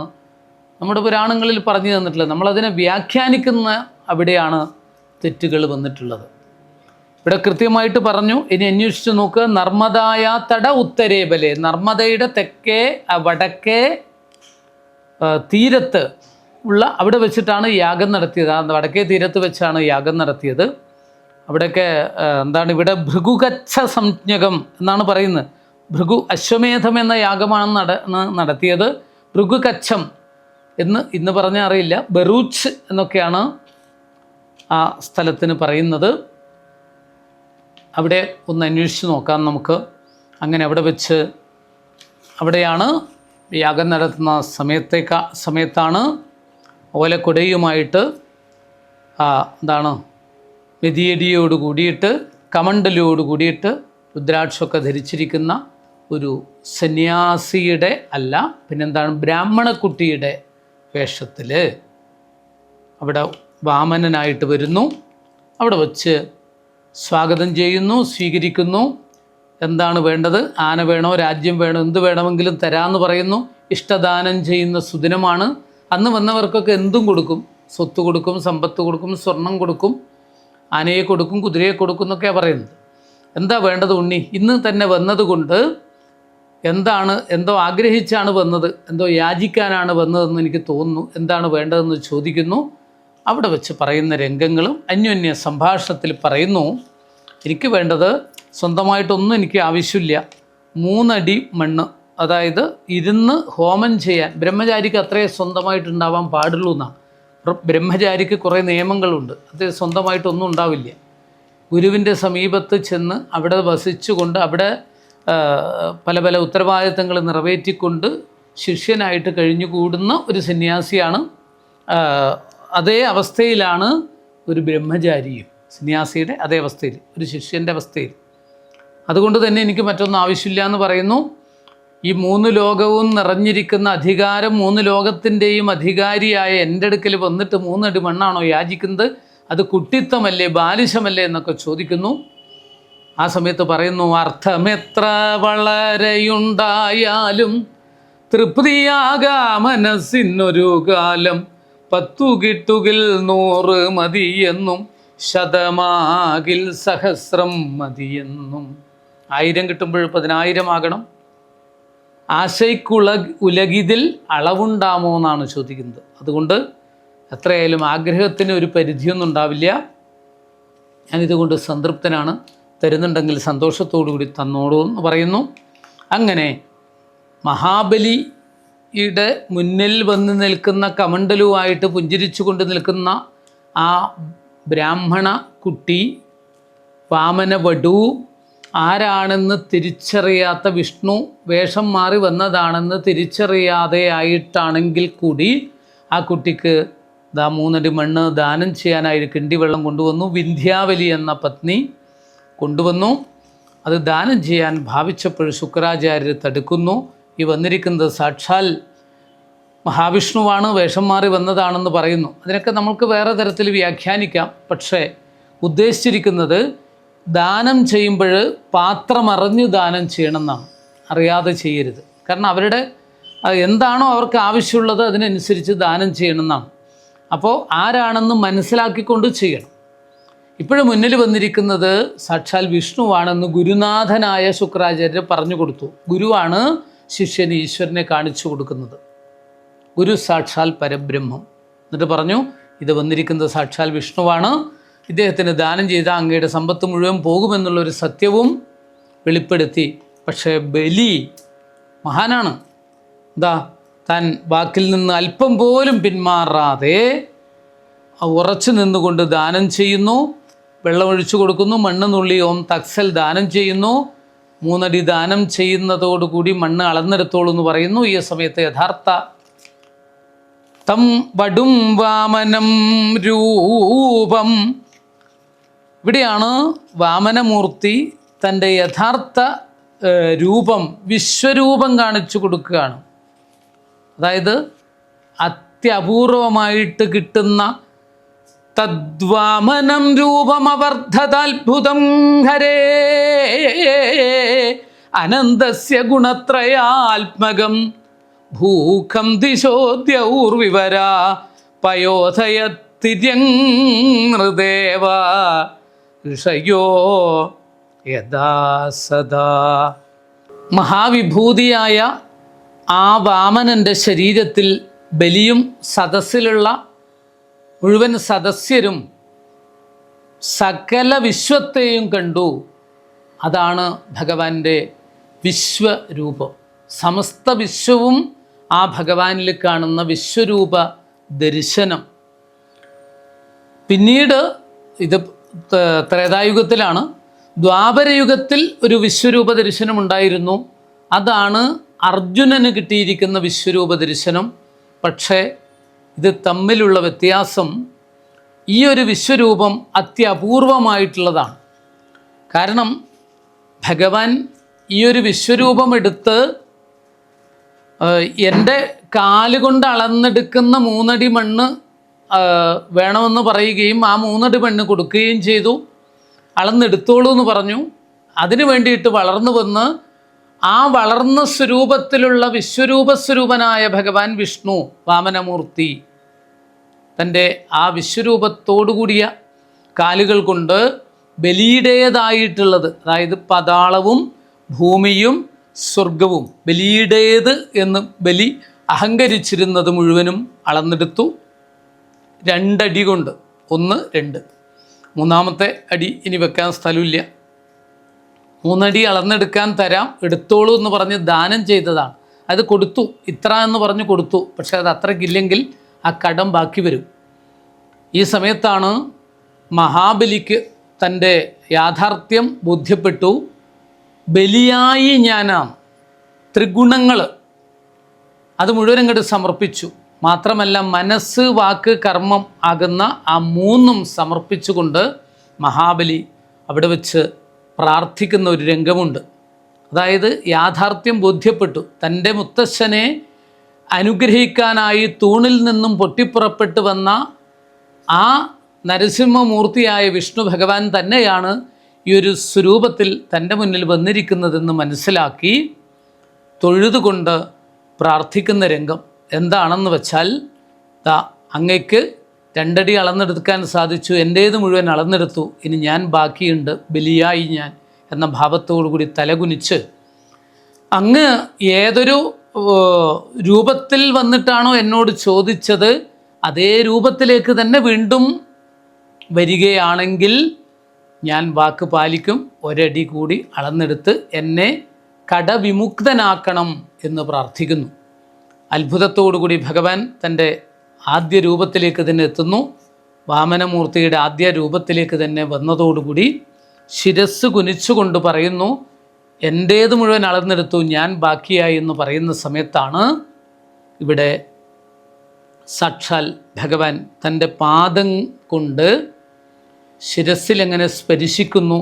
നമ്മുടെ പുരാണങ്ങളിൽ പറഞ്ഞു തന്നിട്ടുള്ളത്. നമ്മളതിനെ വ്യാഖ്യാനിക്കുന്ന അവിടെയാണ് തെറ്റുകൾ വന്നിട്ടുള്ളത്. ഇവിടെ കൃത്യമായിട്ട് പറഞ്ഞു. ഇനി അന്വേഷിച്ച് നോക്കുക. നർമ്മദായ തട ഉത്തരേബലെ, നർമ്മദയുടെ തെക്കേ വടക്കേ തീരത്ത് ഉള്ള അവിടെ വെച്ചിട്ടാണ് യാഗം നടത്തിയത്. ആ വടക്കേ തീരത്ത് വെച്ചാണ് യാഗം നടത്തിയത്. അവിടെയൊക്കെ എന്താണ്, ഇവിടെ ഭൃഗുകച്ഛ സംജ്ഞകം എന്നാണ് പറയുന്നത്. ഭൃഗു അശ്വമേധം എന്ന യാഗമാണ് നടത്തിയത്. ഭൃഗുകച്ഛം എന്ന് ഇന്ന് പറഞ്ഞാൽ അറിയില്ല, ബറൂച്ച് എന്നൊക്കെയാണ് ആ സ്ഥലത്തിന് പറയുന്നത്. അവിടെ ഒന്ന് അന്വേഷിച്ച് നോക്കാം നമുക്ക്. അങ്ങനെ അവിടെ വെച്ച്, അവിടെയാണ് യാഗം നടത്തുന്ന സമയത്താണ് ഓലക്കൊടയുമായിട്ട് എന്താണ് മെതിയടിയോട് കൂടിയിട്ട്, കമണ്ടലോട് കൂടിയിട്ട്, രുദ്രാക്ഷമൊക്കെ ധരിച്ചിരിക്കുന്ന ഒരു സന്യാസിയുടെ അല്ല, പിന്നെന്താണ് ബ്രാഹ്മണക്കുട്ടിയുടെ വേഷത്തിൽ അവിടെ വാമനനായിട്ട് വരുന്നു. അവിടെ വച്ച് സ്വാഗതം ചെയ്യുന്നു, സ്വീകരിക്കുന്നു. എന്താണ് വേണ്ടത്? ആന വേണോ, രാജ്യം വേണോ, എന്ത് വേണമെങ്കിലും തരാമെന്ന് പറയുന്നു. ഇഷ്ടദാനം ചെയ്യുന്ന സുദിനമാണ്. അന്ന് വന്നവർക്കൊക്കെ എന്തും കൊടുക്കും. സ്വത്ത് കൊടുക്കും, സമ്പത്ത് കൊടുക്കും, സ്വർണം കൊടുക്കും, ആനയെ കൊടുക്കും, കുതിരയെ കൊടുക്കും എന്നൊക്കെയാണ് പറയുന്നത്. എന്താ വേണ്ടത് ഉണ്ണി? ഇന്ന് തന്നെ വന്നതുകൊണ്ട് എന്തോ ആഗ്രഹിച്ചാണ് വന്നത്, എന്തോ യാചിക്കാനാണ് വന്നതെന്ന് എനിക്ക് തോന്നുന്നു, എന്താണ് വേണ്ടതെന്ന് ചോദിക്കുന്നു. അവിടെ വെച്ച് പറയുന്ന രംഗങ്ങളും അന്യോന്യ സംഭാഷണത്തിൽ പറയുന്നു, എനിക്ക് വേണ്ടത് സ്വന്തമായിട്ടൊന്നും എനിക്ക് ആവശ്യമില്ല, 3 അടി മണ്ണ്, അതായത് ഇരുന്ന് ഹോമം ചെയ്യാൻ ബ്രഹ്മചാരിക്ക് അത്രേ സ്വന്തമായിട്ടുണ്ടാവാൻ പാടുള്ളൂ എന്നാണ്. ബ്രഹ്മചാരിക്ക് കുറേ നിയമങ്ങളുണ്ട്, അത് സ്വന്തമായിട്ടൊന്നും ഉണ്ടാവില്ല. ഗുരുവിൻ്റെ സമീപത്ത് ചെന്ന് അവിടെ വസിച്ചുകൊണ്ട് അവിടെ പല പല ഉത്തരവാദിത്തങ്ങൾ നിറവേറ്റിക്കൊണ്ട് ശിഷ്യനായിട്ട് കഴിഞ്ഞുകൂടുന്ന ഒരു സന്യാസിയാണ്. അതേ അവസ്ഥയിലാണ് ഒരു ബ്രഹ്മചാരിയും, സന്യാസിയുടെ അതേ അവസ്ഥയിൽ, ഒരു ശിഷ്യൻ്റെ അവസ്ഥയിൽ. അതുകൊണ്ട് തന്നെ എനിക്ക് മറ്റൊന്നും ആവശ്യമില്ല എന്ന് പറയുന്നു. ഈ 3 ലോകവും നിറഞ്ഞിരിക്കുന്ന അധികാരം, 3 ലോകത്തിൻ്റെയും അധികാരിയായ എൻ്റെ അടുക്കൽ വന്നിട്ട് 3 അടി മണ്ണാണോ യാചിക്കുന്നത്? അത് കുട്ടിത്തമല്ലേ, ബാലിശമല്ലേ എന്നൊക്കെ ചോദിക്കുന്നു. ആ സമയത്ത് പറയുന്നു, അർത്ഥമെത്ര വളരെയുണ്ടായാലും തൃപ്തിയാകാ മനസ്സിനൊരു കാലം, 10 കിട്ടുകിൽ 100 മതിയെന്നും ശതമാകിൽ സഹസ്രം മതിയെന്നും. 1000 കിട്ടുമ്പോൾ 10,000 ആകണം. ഉലകിതിൽ അളവുണ്ടാമോ എന്നാണ് ചോദിക്കുന്നത്. അതുകൊണ്ട് എത്രയായാലും ആഗ്രഹത്തിന് ഒരു പരിധിയൊന്നും ഉണ്ടാവില്ല. ഞാനിതുകൊണ്ട് സംതൃപ്തനാണ്, തരുന്നുണ്ടെങ്കിൽ സന്തോഷത്തോടുകൂടി തന്നോളൂ എന്ന് പറയുന്നു. അങ്ങനെ മഹാബലിയുടെ മുന്നിൽ വന്ന് നിൽക്കുന്ന കമണ്ഡലുമായിട്ട് പുഞ്ചിരിച്ചു കൊണ്ട് നിൽക്കുന്ന ആ ബ്രാഹ്മണ കുട്ടി, വാമന വടു, ആരാണെന്ന് തിരിച്ചറിയാത്ത, വിഷ്ണു വേഷം മാറി വന്നതാണെന്ന് തിരിച്ചറിയാതെ ആയിട്ടാണെങ്കിൽ കൂടി ആ കുട്ടിക്ക് 3 അടി മണ്ണ് ദാനം ചെയ്യാനായി കിണ്ടിവെള്ളം കൊണ്ടുവന്നു. വിന്ധ്യാവലി എന്ന പത്നി കൊണ്ടുവന്നു. അത് ദാനം ചെയ്യാൻ ഭാവിച്ചപ്പോൾ ശുക്രാചാര്യർ തടുക്കുന്നു. ഈ വന്നിരിക്കുന്നത് സാക്ഷാൽ മഹാവിഷ്ണുവാണ്, വേഷം മാറി വന്നതാണെന്ന് പറയുന്നു. അതിനൊക്കെ നമുക്ക് വേറെ തരത്തിൽ വ്യാഖ്യാനിക്കാം. പക്ഷേ ഉദ്ദേശിച്ചിരിക്കുന്നത് ദാനം ചെയ്യുമ്പോൾ പാത്രമറിഞ്ഞ് ദാനം ചെയ്യണമെന്നാണ്, അറിയാതെ ചെയ്യരുത്. കാരണം അവരുടെ എന്താണോ അവർക്ക് ആവശ്യമുള്ളത് അതിനനുസരിച്ച് ദാനം ചെയ്യണമെന്നാണ്. അപ്പോൾ ആരാണെന്ന് മനസ്സിലാക്കിക്കൊണ്ട് ചെയ്യണം. ഇപ്പോഴും മുന്നിൽ വന്നിരിക്കുന്നത് സാക്ഷാൽ വിഷ്ണുവാണെന്ന് ഗുരുനാഥനായ ശുക്രാചാര്യർ പറഞ്ഞു കൊടുത്തു. ഗുരുവാണ് ശിഷ്യന് ഈശ്വരനെ കാണിച്ചു കൊടുക്കുന്നത്. ഗുരു സാക്ഷാൽ പരബ്രഹ്മം. എന്നിട്ട് പറഞ്ഞു, ഇത് വന്നിരിക്കുന്നത് സാക്ഷാൽ വിഷ്ണുവാണ്, ഇദ്ദേഹത്തിന് ദാനം ചെയ്താൽ അങ്ങയുടെ സമ്പത്ത് മുഴുവൻ പോകുമെന്നുള്ളൊരു സത്യവും വെളിപ്പെടുത്തി. പക്ഷേ ബലി മഹാനാണ്. താൻ വാക്കിൽ നിന്ന് അല്പം പോലും പിന്മാറാതെ ഉറച്ചു നിന്നുകൊണ്ട് ദാനം ചെയ്യുന്നു. വെള്ളമൊഴിച്ചു കൊടുക്കുന്നു, മണ്ണ് നുള്ളി ഓം തക്സൽ ദാനം ചെയ്യുന്നു. 3 അടി ദാനം ചെയ്യുന്നതോടുകൂടി മണ്ണ് അളന്നെടുത്തോളൂ എന്ന് പറയുന്നു. ഈ സമയത്ത് യഥാർത്ഥ തം വടും വാമനം രൂപം, ഇവിടെയാണ് വാമനമൂർത്തി തൻ്റെ യഥാർത്ഥ രൂപം, വിശ്വരൂപം കാണിച്ചു കൊടുക്കുകയാണ്. അതായത് അത്യപൂർവമായിട്ട് കിട്ടുന്ന തദ്വാമനം രൂപമവർദ്ധതാത്ഭുതം ഹരേ അനന്തസ്യ ഗുണത്രയാത്മകം ഭൂഖം ദിശോദ്യൗർവിവരാ പയോധയത്തിര്യങ്ങൃദേവ ഋഷയോ യഥാ സദാ. മഹാവിഭൂതിയായ ആ വാമനൻ്റെ ശരീരത്തിൽ ബലിയും സദസ്സിലുള്ള മുഴുവൻ സദസ്യരും സകല വിശ്വത്തെയും കണ്ടു. അതാണ് ഭഗവാന്റെ വിശ്വരൂപം. സമസ്ത വിശ്വവും ആ ഭഗവാനിൽ കാണുന്ന വിശ്വരൂപ ദർശനം. പിന്നീട് ഇത് ത്രേതായുഗത്തിലാണ്. ദ്വാപരയുഗത്തിൽ ഒരു വിശ്വരൂപ ദർശനം ഉണ്ടായിരുന്നു. അതാണ് അർജുനന് കിട്ടിയിരിക്കുന്ന വിശ്വരൂപ ദർശനം. പക്ഷേ ഇത് തമ്മിലുള്ള വ്യത്യാസം, ഈ ഒരു വിശ്വരൂപം അത്യപൂർവമായിട്ടുള്ളതാണ്. കാരണം ഭഗവാൻ ഈ ഒരു വിശ്വരൂപം എടുത്ത് എൻ്റെ കാലുകൊണ്ട് അളന്നെടുക്കുന്ന 3 അടി മണ്ണ് വേണമെന്ന് പറയുകയും ആ 3 അടി മണ്ണ് കൊടുക്കുകയും ചെയ്തു. അളന്നെടുത്തോളൂ എന്ന് പറഞ്ഞു. അതിനു വേണ്ടിയിട്ട് വളർന്നു വന്ന് ആ വളർന്ന സ്വരൂപത്തിലുള്ള വിശ്വരൂപസ്വരൂപനായ ഭഗവാൻ വിഷ്ണു വാമനമൂർത്തി തൻ്റെ ആ വിശ്വരൂപത്തോടുകൂടിയ കാലുകൾ കൊണ്ട് ബലിയുടേതായിട്ടുള്ളത്, അതായത് പതാളവും ഭൂമിയും സ്വർഗവും ബലിയുടേത് എന്ന് ബലി അഹങ്കരിച്ചിരുന്നത് മുഴുവനും അളന്നെടുത്തു. 2 അടി കൊണ്ട്, 1, 2, മൂന്നാമത്തെ അടി ഇനി വെക്കാൻ സ്ഥലമില്ല. 3 അടി അളന്നെടുക്കാൻ തരാം, എടുത്തോളൂ എന്ന് പറഞ്ഞ് ദാനം ചെയ്തതാണ്. അത് കൊടുത്തു, ഇത്ര എന്ന് പറഞ്ഞ് കൊടുത്തു. പക്ഷെ അത് അത്രയ്ക്കില്ലെങ്കിൽ ആ കടം ബാക്കി വരും. ഈ സമയത്താണ് മഹാബലിക്ക് തൻ്റെ യാഥാർത്ഥ്യം ബോധ്യപ്പെട്ടു. ബലിയായി ഞാനാണ്, ത്രിഗുണങ്ങൾ അത് മുഴുവൻ അങ്ങോട്ട് സമർപ്പിച്ചു. മാത്രമല്ല മനസ്സ്, വാക്ക്, കർമ്മം ആകുന്ന ആ 3ഉം സമർപ്പിച്ചുകൊണ്ട് മഹാബലി അവിടെ വെച്ച് പ്രാർത്ഥിക്കുന്ന ഒരു രംഗമുണ്ട്. അതായത് യാഥാർത്ഥ്യം ബോധ്യപ്പെട്ടു. തൻ്റെ മുത്തശ്ശനെ അനുഗ്രഹിക്കാനായി തൂണിൽ നിന്നും പൊട്ടിപ്പുറപ്പെട്ടു വന്ന ആ നരസിംഹമൂർത്തിയായ വിഷ്ണു ഭഗവാൻ തന്നെയാണ് ഈ ഒരു സ്വരൂപത്തിൽ തൻ്റെ മുന്നിൽ വന്നിരിക്കുന്നതെന്ന് മനസ്സിലാക്കി തൊഴുതുകൊണ്ട് പ്രാർത്ഥിക്കുന്ന രംഗം എന്താണെന്ന് വെച്ചാൽ, അങ്ങയ്ക്ക് 2 അടി അളന്നെടുക്കാൻ സാധിച്ചു, എൻ്റേത് മുഴുവൻ അളന്നെടുത്തു, ഇനി ഞാൻ ബാക്കിയുണ്ട്, ബലിയായി ഞാൻ എന്ന ഭാവത്തോടുകൂടി തലകുനിച്ച്, അങ്ങ് ഏതൊരു രൂപത്തിൽ വന്നിട്ടാണോ എന്നോട് ചോദിച്ചത് അതേ രൂപത്തിലേക്ക് തന്നെ വീണ്ടും വരികയാണെങ്കിൽ ഞാൻ വാക്ക് പാലിക്കും, 1 അടി കൂടി അളന്നെടുത്ത് എന്നെ കടവിമുക്തനാക്കണം എന്ന് പ്രാർത്ഥിക്കുന്നു. അത്ഭുതത്തോടുകൂടി ഭഗവാൻ തൻ്റെ ആദ്യ രൂപത്തിലേക്ക് തന്നെ എത്തുന്നു. വാമനമൂർത്തിയുടെ ആദ്യ രൂപത്തിലേക്ക് തന്നെ വന്നതോടുകൂടി ശിരസ് കുനിച്ചുകൊണ്ട് പറയുന്നു, എൻ്റേത് മുഴുവൻ അളന്നെടുത്തു, ഞാൻ ബാക്കിയായി എന്ന് പറയുന്ന സമയത്താണ് ഇവിടെ സാക്ഷാൽ ഭഗവാൻ തൻ്റെ പാദം കൊണ്ട് ശിരസിലെങ്ങനെ സ്പരിശിക്കുന്നു.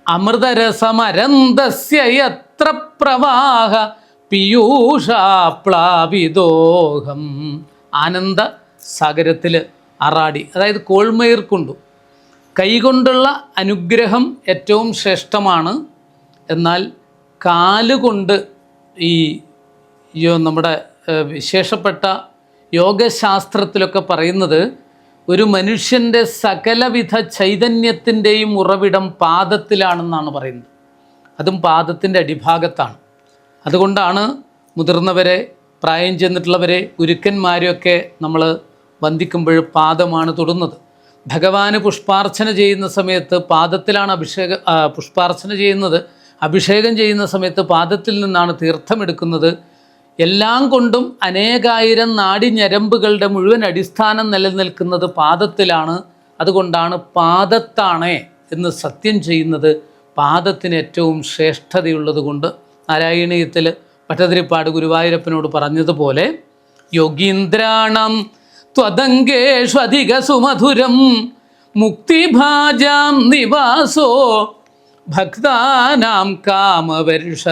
അമൃതരസമരന്തസ്യ യത്ര പ്രവാഹ പീയൂഷാപ്ലാവിദോഹം. ആനന്ദ സാഗരത്തിൽ അറാടി, അതായത് കോൾമയിർ കൊണ്ടു. കൈകൊണ്ടുള്ള അനുഗ്രഹം ഏറ്റവും ശ്രേഷ്ഠമാണ്. എന്നാൽ കാലുകൊണ്ട് ഈ നമ്മുടെ വിശേഷപ്പെട്ട യോഗശാസ്ത്രത്തിലൊക്കെ പറയുന്നത് ഒരു മനുഷ്യൻ്റെ സകലവിധ ചൈതന്യത്തിൻ്റെയും ഉറവിടം പാദത്തിലാണെന്നാണ് പറയുന്നത്. അതും പാദത്തിൻ്റെ അടിഭാഗത്താണ്. അതുകൊണ്ടാണ് മുതിർന്നവരെ, പ്രായം ചെന്നിട്ടുള്ളവരെ, ഗുരുക്കന്മാരെയൊക്കെ നമ്മൾ വന്ദിക്കുമ്പോൾ പാദമാണ് തൊടുന്നത്. ഭഗവാന് പുഷ്പാർച്ചന ചെയ്യുന്ന സമയത്ത് പാദത്തിലാണ് പുഷ്പാർച്ചന ചെയ്യുന്നത്. അഭിഷേകം ചെയ്യുന്ന സമയത്ത് പാദത്തിൽ നിന്നാണ് തീർത്ഥമെടുക്കുന്നത്. എല്ലാം കൊണ്ടും അനേകായിരം നാഡിഞരമ്പുകളുടെ മുഴുവൻ അടിസ്ഥാനം നിലനിൽക്കുന്നത് പാദത്തിലാണ്. അതുകൊണ്ടാണ് പാദത്താണേ എന്ന് സത്യം ചെയ്യുന്നത്. പാദത്തിന് ഏറ്റവും ശ്രേഷ്ഠതയുള്ളത് കൊണ്ട് നാരായണീയത്തിൽ ഭട്ടതിരിപ്പാട് ഗുരുവായൂരപ്പനോട് പറഞ്ഞതുപോലെ യോഗീന്ദ്രാണം ത്വദംഗേഷു അധിക സുമധുരം മുക്തിഭാജാം നിവാസോ ഭക്താനാം കാമവർഷ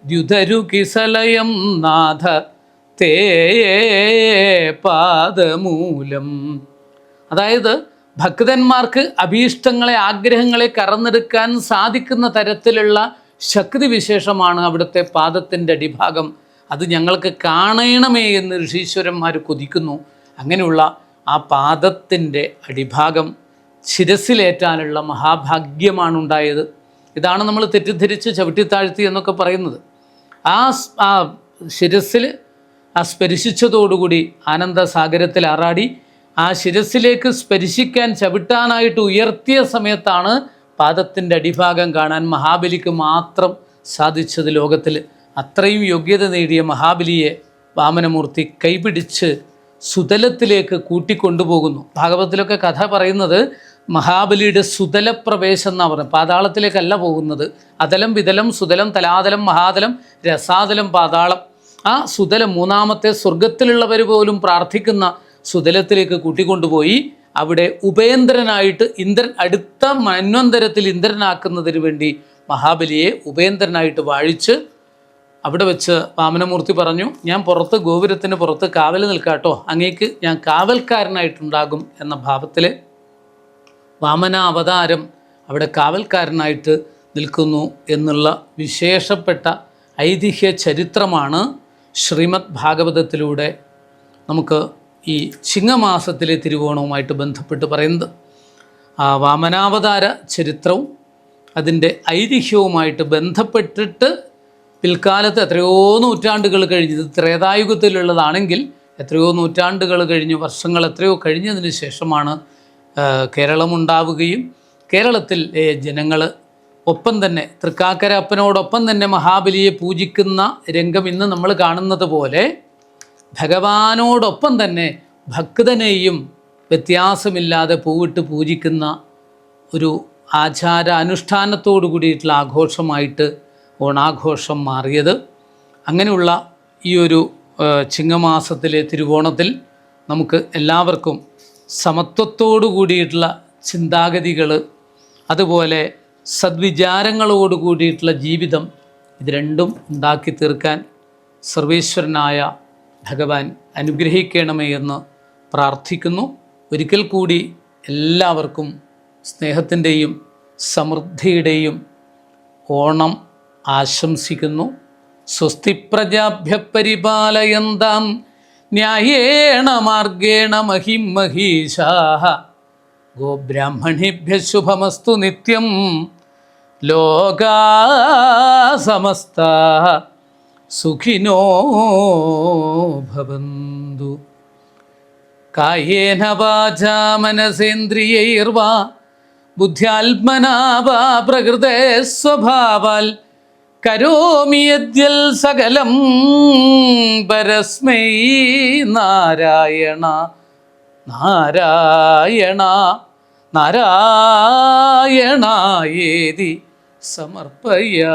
ദ്യുതരുകിസലയം നാഥ തേ പാദമൂലം. അതായത് ഭക്തന്മാർക്ക് അഭീഷ്ടങ്ങളെ, ആഗ്രഹങ്ങളെ കറന്നെടുക്കാൻ സാധിക്കുന്ന തരത്തിലുള്ള ശക്തി വിശേഷമാണ് അവിടുത്തെ പാദത്തിൻ്റെ അടിഭാഗം. അത് ഞങ്ങൾക്ക് കാണണമേ എന്ന് ഋഷീശ്വരന്മാർ കൊതിക്കുന്നു. അങ്ങനെയുള്ള ആ പാദത്തിൻ്റെ അടിഭാഗം ശിരസിലേറ്റാനുള്ള മഹാഭാഗ്യമാണ് ഉണ്ടായത്. ഇതാണ് നമ്മൾ തെറ്റിദ്ധരിച്ച് ചവിട്ടിത്താഴ്ത്തി എന്നൊക്കെ പറയുന്നത്. ആ ശിരസിൽ സ്പരിശിച്ചതോടുകൂടി ആനന്ദസാഗരത്തിൽ ആറാടി ആ ശിരസിലേക്ക് സ്പരിശിക്കാൻ ചവിട്ടാനായിട്ട് ഉയർത്തിയ സമയത്താണ് പാദത്തിൻ്റെ അടിഭാഗം കാണാൻ മഹാബലിക്ക് മാത്രം സാധിച്ചത്. ലോകത്തിൽ അത്രയും യോഗ്യത നേടിയ മഹാബലിയെ വാമനമൂർത്തി കൈപിടിച്ച് സുതലത്തിലേക്ക് കൂട്ടിക്കൊണ്ടുപോകുന്നു. ഭാഗവതത്തിലൊക്കെ കഥ പറയുന്നത് മഹാബലിയുടെ സുതലപ്രവേശം എന്നാണ് പറയുന്നത്. പാതാളത്തിലേക്കല്ല പോകുന്നത്. അതലം, വിതലം, സുതലം, തലാതലം, മഹാതലം, രസാതലം, പാതാളം. ആ സുതലം, മൂന്നാമത്തെ സ്വർഗത്തിലുള്ളവർ പോലും പ്രാർത്ഥിക്കുന്ന സുതലത്തിലേക്ക് കൂട്ടിക്കൊണ്ടുപോയി അവിടെ ഉപേന്ദ്രനായിട്ട് ഇന്ദ്രൻ, അടുത്ത മന്വന്തരത്തിൽ ഇന്ദ്രനാക്കുന്നതിന് വേണ്ടി മഹാബലിയെ ഉപേന്ദ്രനായിട്ട് വാഴിച്ച് അവിടെ വെച്ച് വാമനമൂർത്തി പറഞ്ഞു, ഞാൻ പുറത്ത് ഗോപുരത്തിന് പുറത്ത് കാവൽ നിൽക്കാട്ടോ, അങ്ങേക്ക് ഞാൻ കാവൽക്കാരനായിട്ടുണ്ടാകും എന്ന ഭാവത്തിൽ വാമന അവതാരം അവിടെ കാവൽക്കാരനായിട്ട് നിൽക്കുന്നു എന്നുള്ള വിശേഷപ്പെട്ട ഐതിഹ്യ ചരിത്രമാണ് ശ്രീമദ് ഭാഗവതത്തിലൂടെ നമുക്ക് ഈ ചിങ്ങമാസത്തിലെ തിരുവോണവുമായിട്ട് ബന്ധപ്പെട്ട് പറയുന്നത്. ആ വാമനാവതാര ചരിത്രവും അതിൻ്റെ ഐതിഹ്യവുമായിട്ട് ബന്ധപ്പെട്ടിട്ട് പിൽക്കാലത്ത് എത്രയോ നൂറ്റാണ്ടുകൾ കഴിഞ്ഞ്, ഇത് ത്രേതായുഗത്തിലുള്ളതാണെങ്കിൽ എത്രയോ നൂറ്റാണ്ടുകൾ കഴിഞ്ഞ്, വർഷങ്ങൾ എത്രയോ കഴിഞ്ഞതിന് ശേഷമാണ് കേരളമുണ്ടാവുകയും കേരളത്തിൽ ജനങ്ങൾ ഒപ്പം തന്നെ തൃക്കാക്കര അപ്പനോടൊപ്പം തന്നെ മഹാബലിയെ പൂജിക്കുന്ന രംഗം ഇന്ന് നമ്മൾ കാണുന്നത് പോലെ ഭഗവാനോടൊപ്പം തന്നെ ഭക്തനെയും വ്യത്യാസമില്ലാതെ പൂവിട്ട് പൂജിക്കുന്ന ഒരു ആചാര അനുഷ്ഠാനത്തോടു കൂടിയിട്ടുള്ള ആഘോഷമായിട്ട് ഓണാഘോഷം മാറിയത്. അങ്ങനെയുള്ള ഈ ഒരു ചിങ്ങമാസത്തിലെ തിരുവോണത്തിൽ നമുക്ക് എല്ലാവർക്കും സമത്വത്തോടു കൂടിയിട്ടുള്ള ചിന്താഗതികൾ, അതുപോലെ സദ്വിചാരങ്ങളോട് കൂടിയിട്ടുള്ള ജീവിതം, ഇത് രണ്ടും ഉണ്ടാക്കി തീർക്കാൻ സർവേശ്വരനായ ഭഗവാൻ അനുഗ്രഹിക്കണമേ എന്ന് പ്രാർത്ഥിക്കുന്നു. ഒരിക്കൽ കൂടി എല്ലാവർക്കും സ്നേഹത്തിൻ്റെയും സമൃദ്ധിയുടെയും ഓണം ആശംസിക്കുന്നു. സ്വസ്തി പ്രജാഭ്യ പരിപാലയന്താം ന്യായേണ മാർഗേണ മഹിം മഹീഷാഃ ഗോബ്രാഹ്മണേഭ്യഃ ശുഭമസ്തു നിത്യം ലോകാ സമസ്താഃ സുഖിനോ ഭവന്തു. കായേന വാചാ മനസേന്ദ്രിയൈർവാ ബുദ്ധ്യാത്മനാ വാ പ്രകൃതേ സ്വഭാവാൽ കരോമി യദ്യൽ സകലം പരസ്മൈ നാരായണ നാരായണ നാരായണായേതി സമർപ്പയാമി.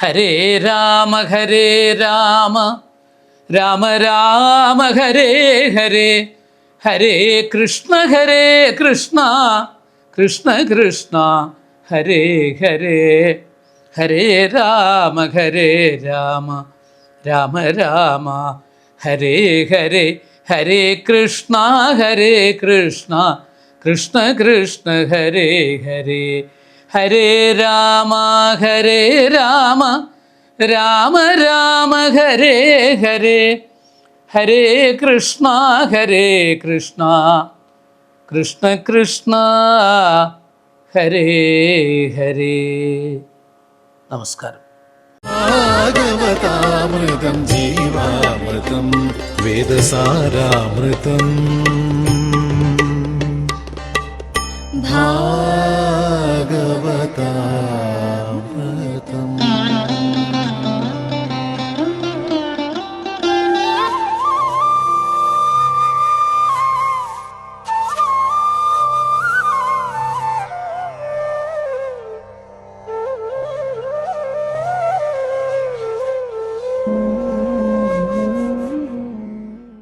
ഹരേ രാമ രാമ രാമ ഹരേ ഹരേ, ഹരേ കൃഷ്ണ കൃഷ്ണ കൃഷ്ണ ഹരേ ഹരേ, ഹരേ രാമ രാമ രാമ ഹരേ ഹരേ, ഹരേ കൃഷ്ണ കൃഷ്ണ കൃഷ്ണ ഹരേ ഹരേ, ഹരേ രാമ രാമ രാമ ഹരേ ഹരേ, ഹരേ കൃഷ്ണ കൃഷ്ണ കൃഷ്ണ ഹരേ ഹരേ. നമസ്കാരം. ഭാഗവതാമൃതം ജീവാമൃതം വേദസാരാമൃതം ഭാഗവത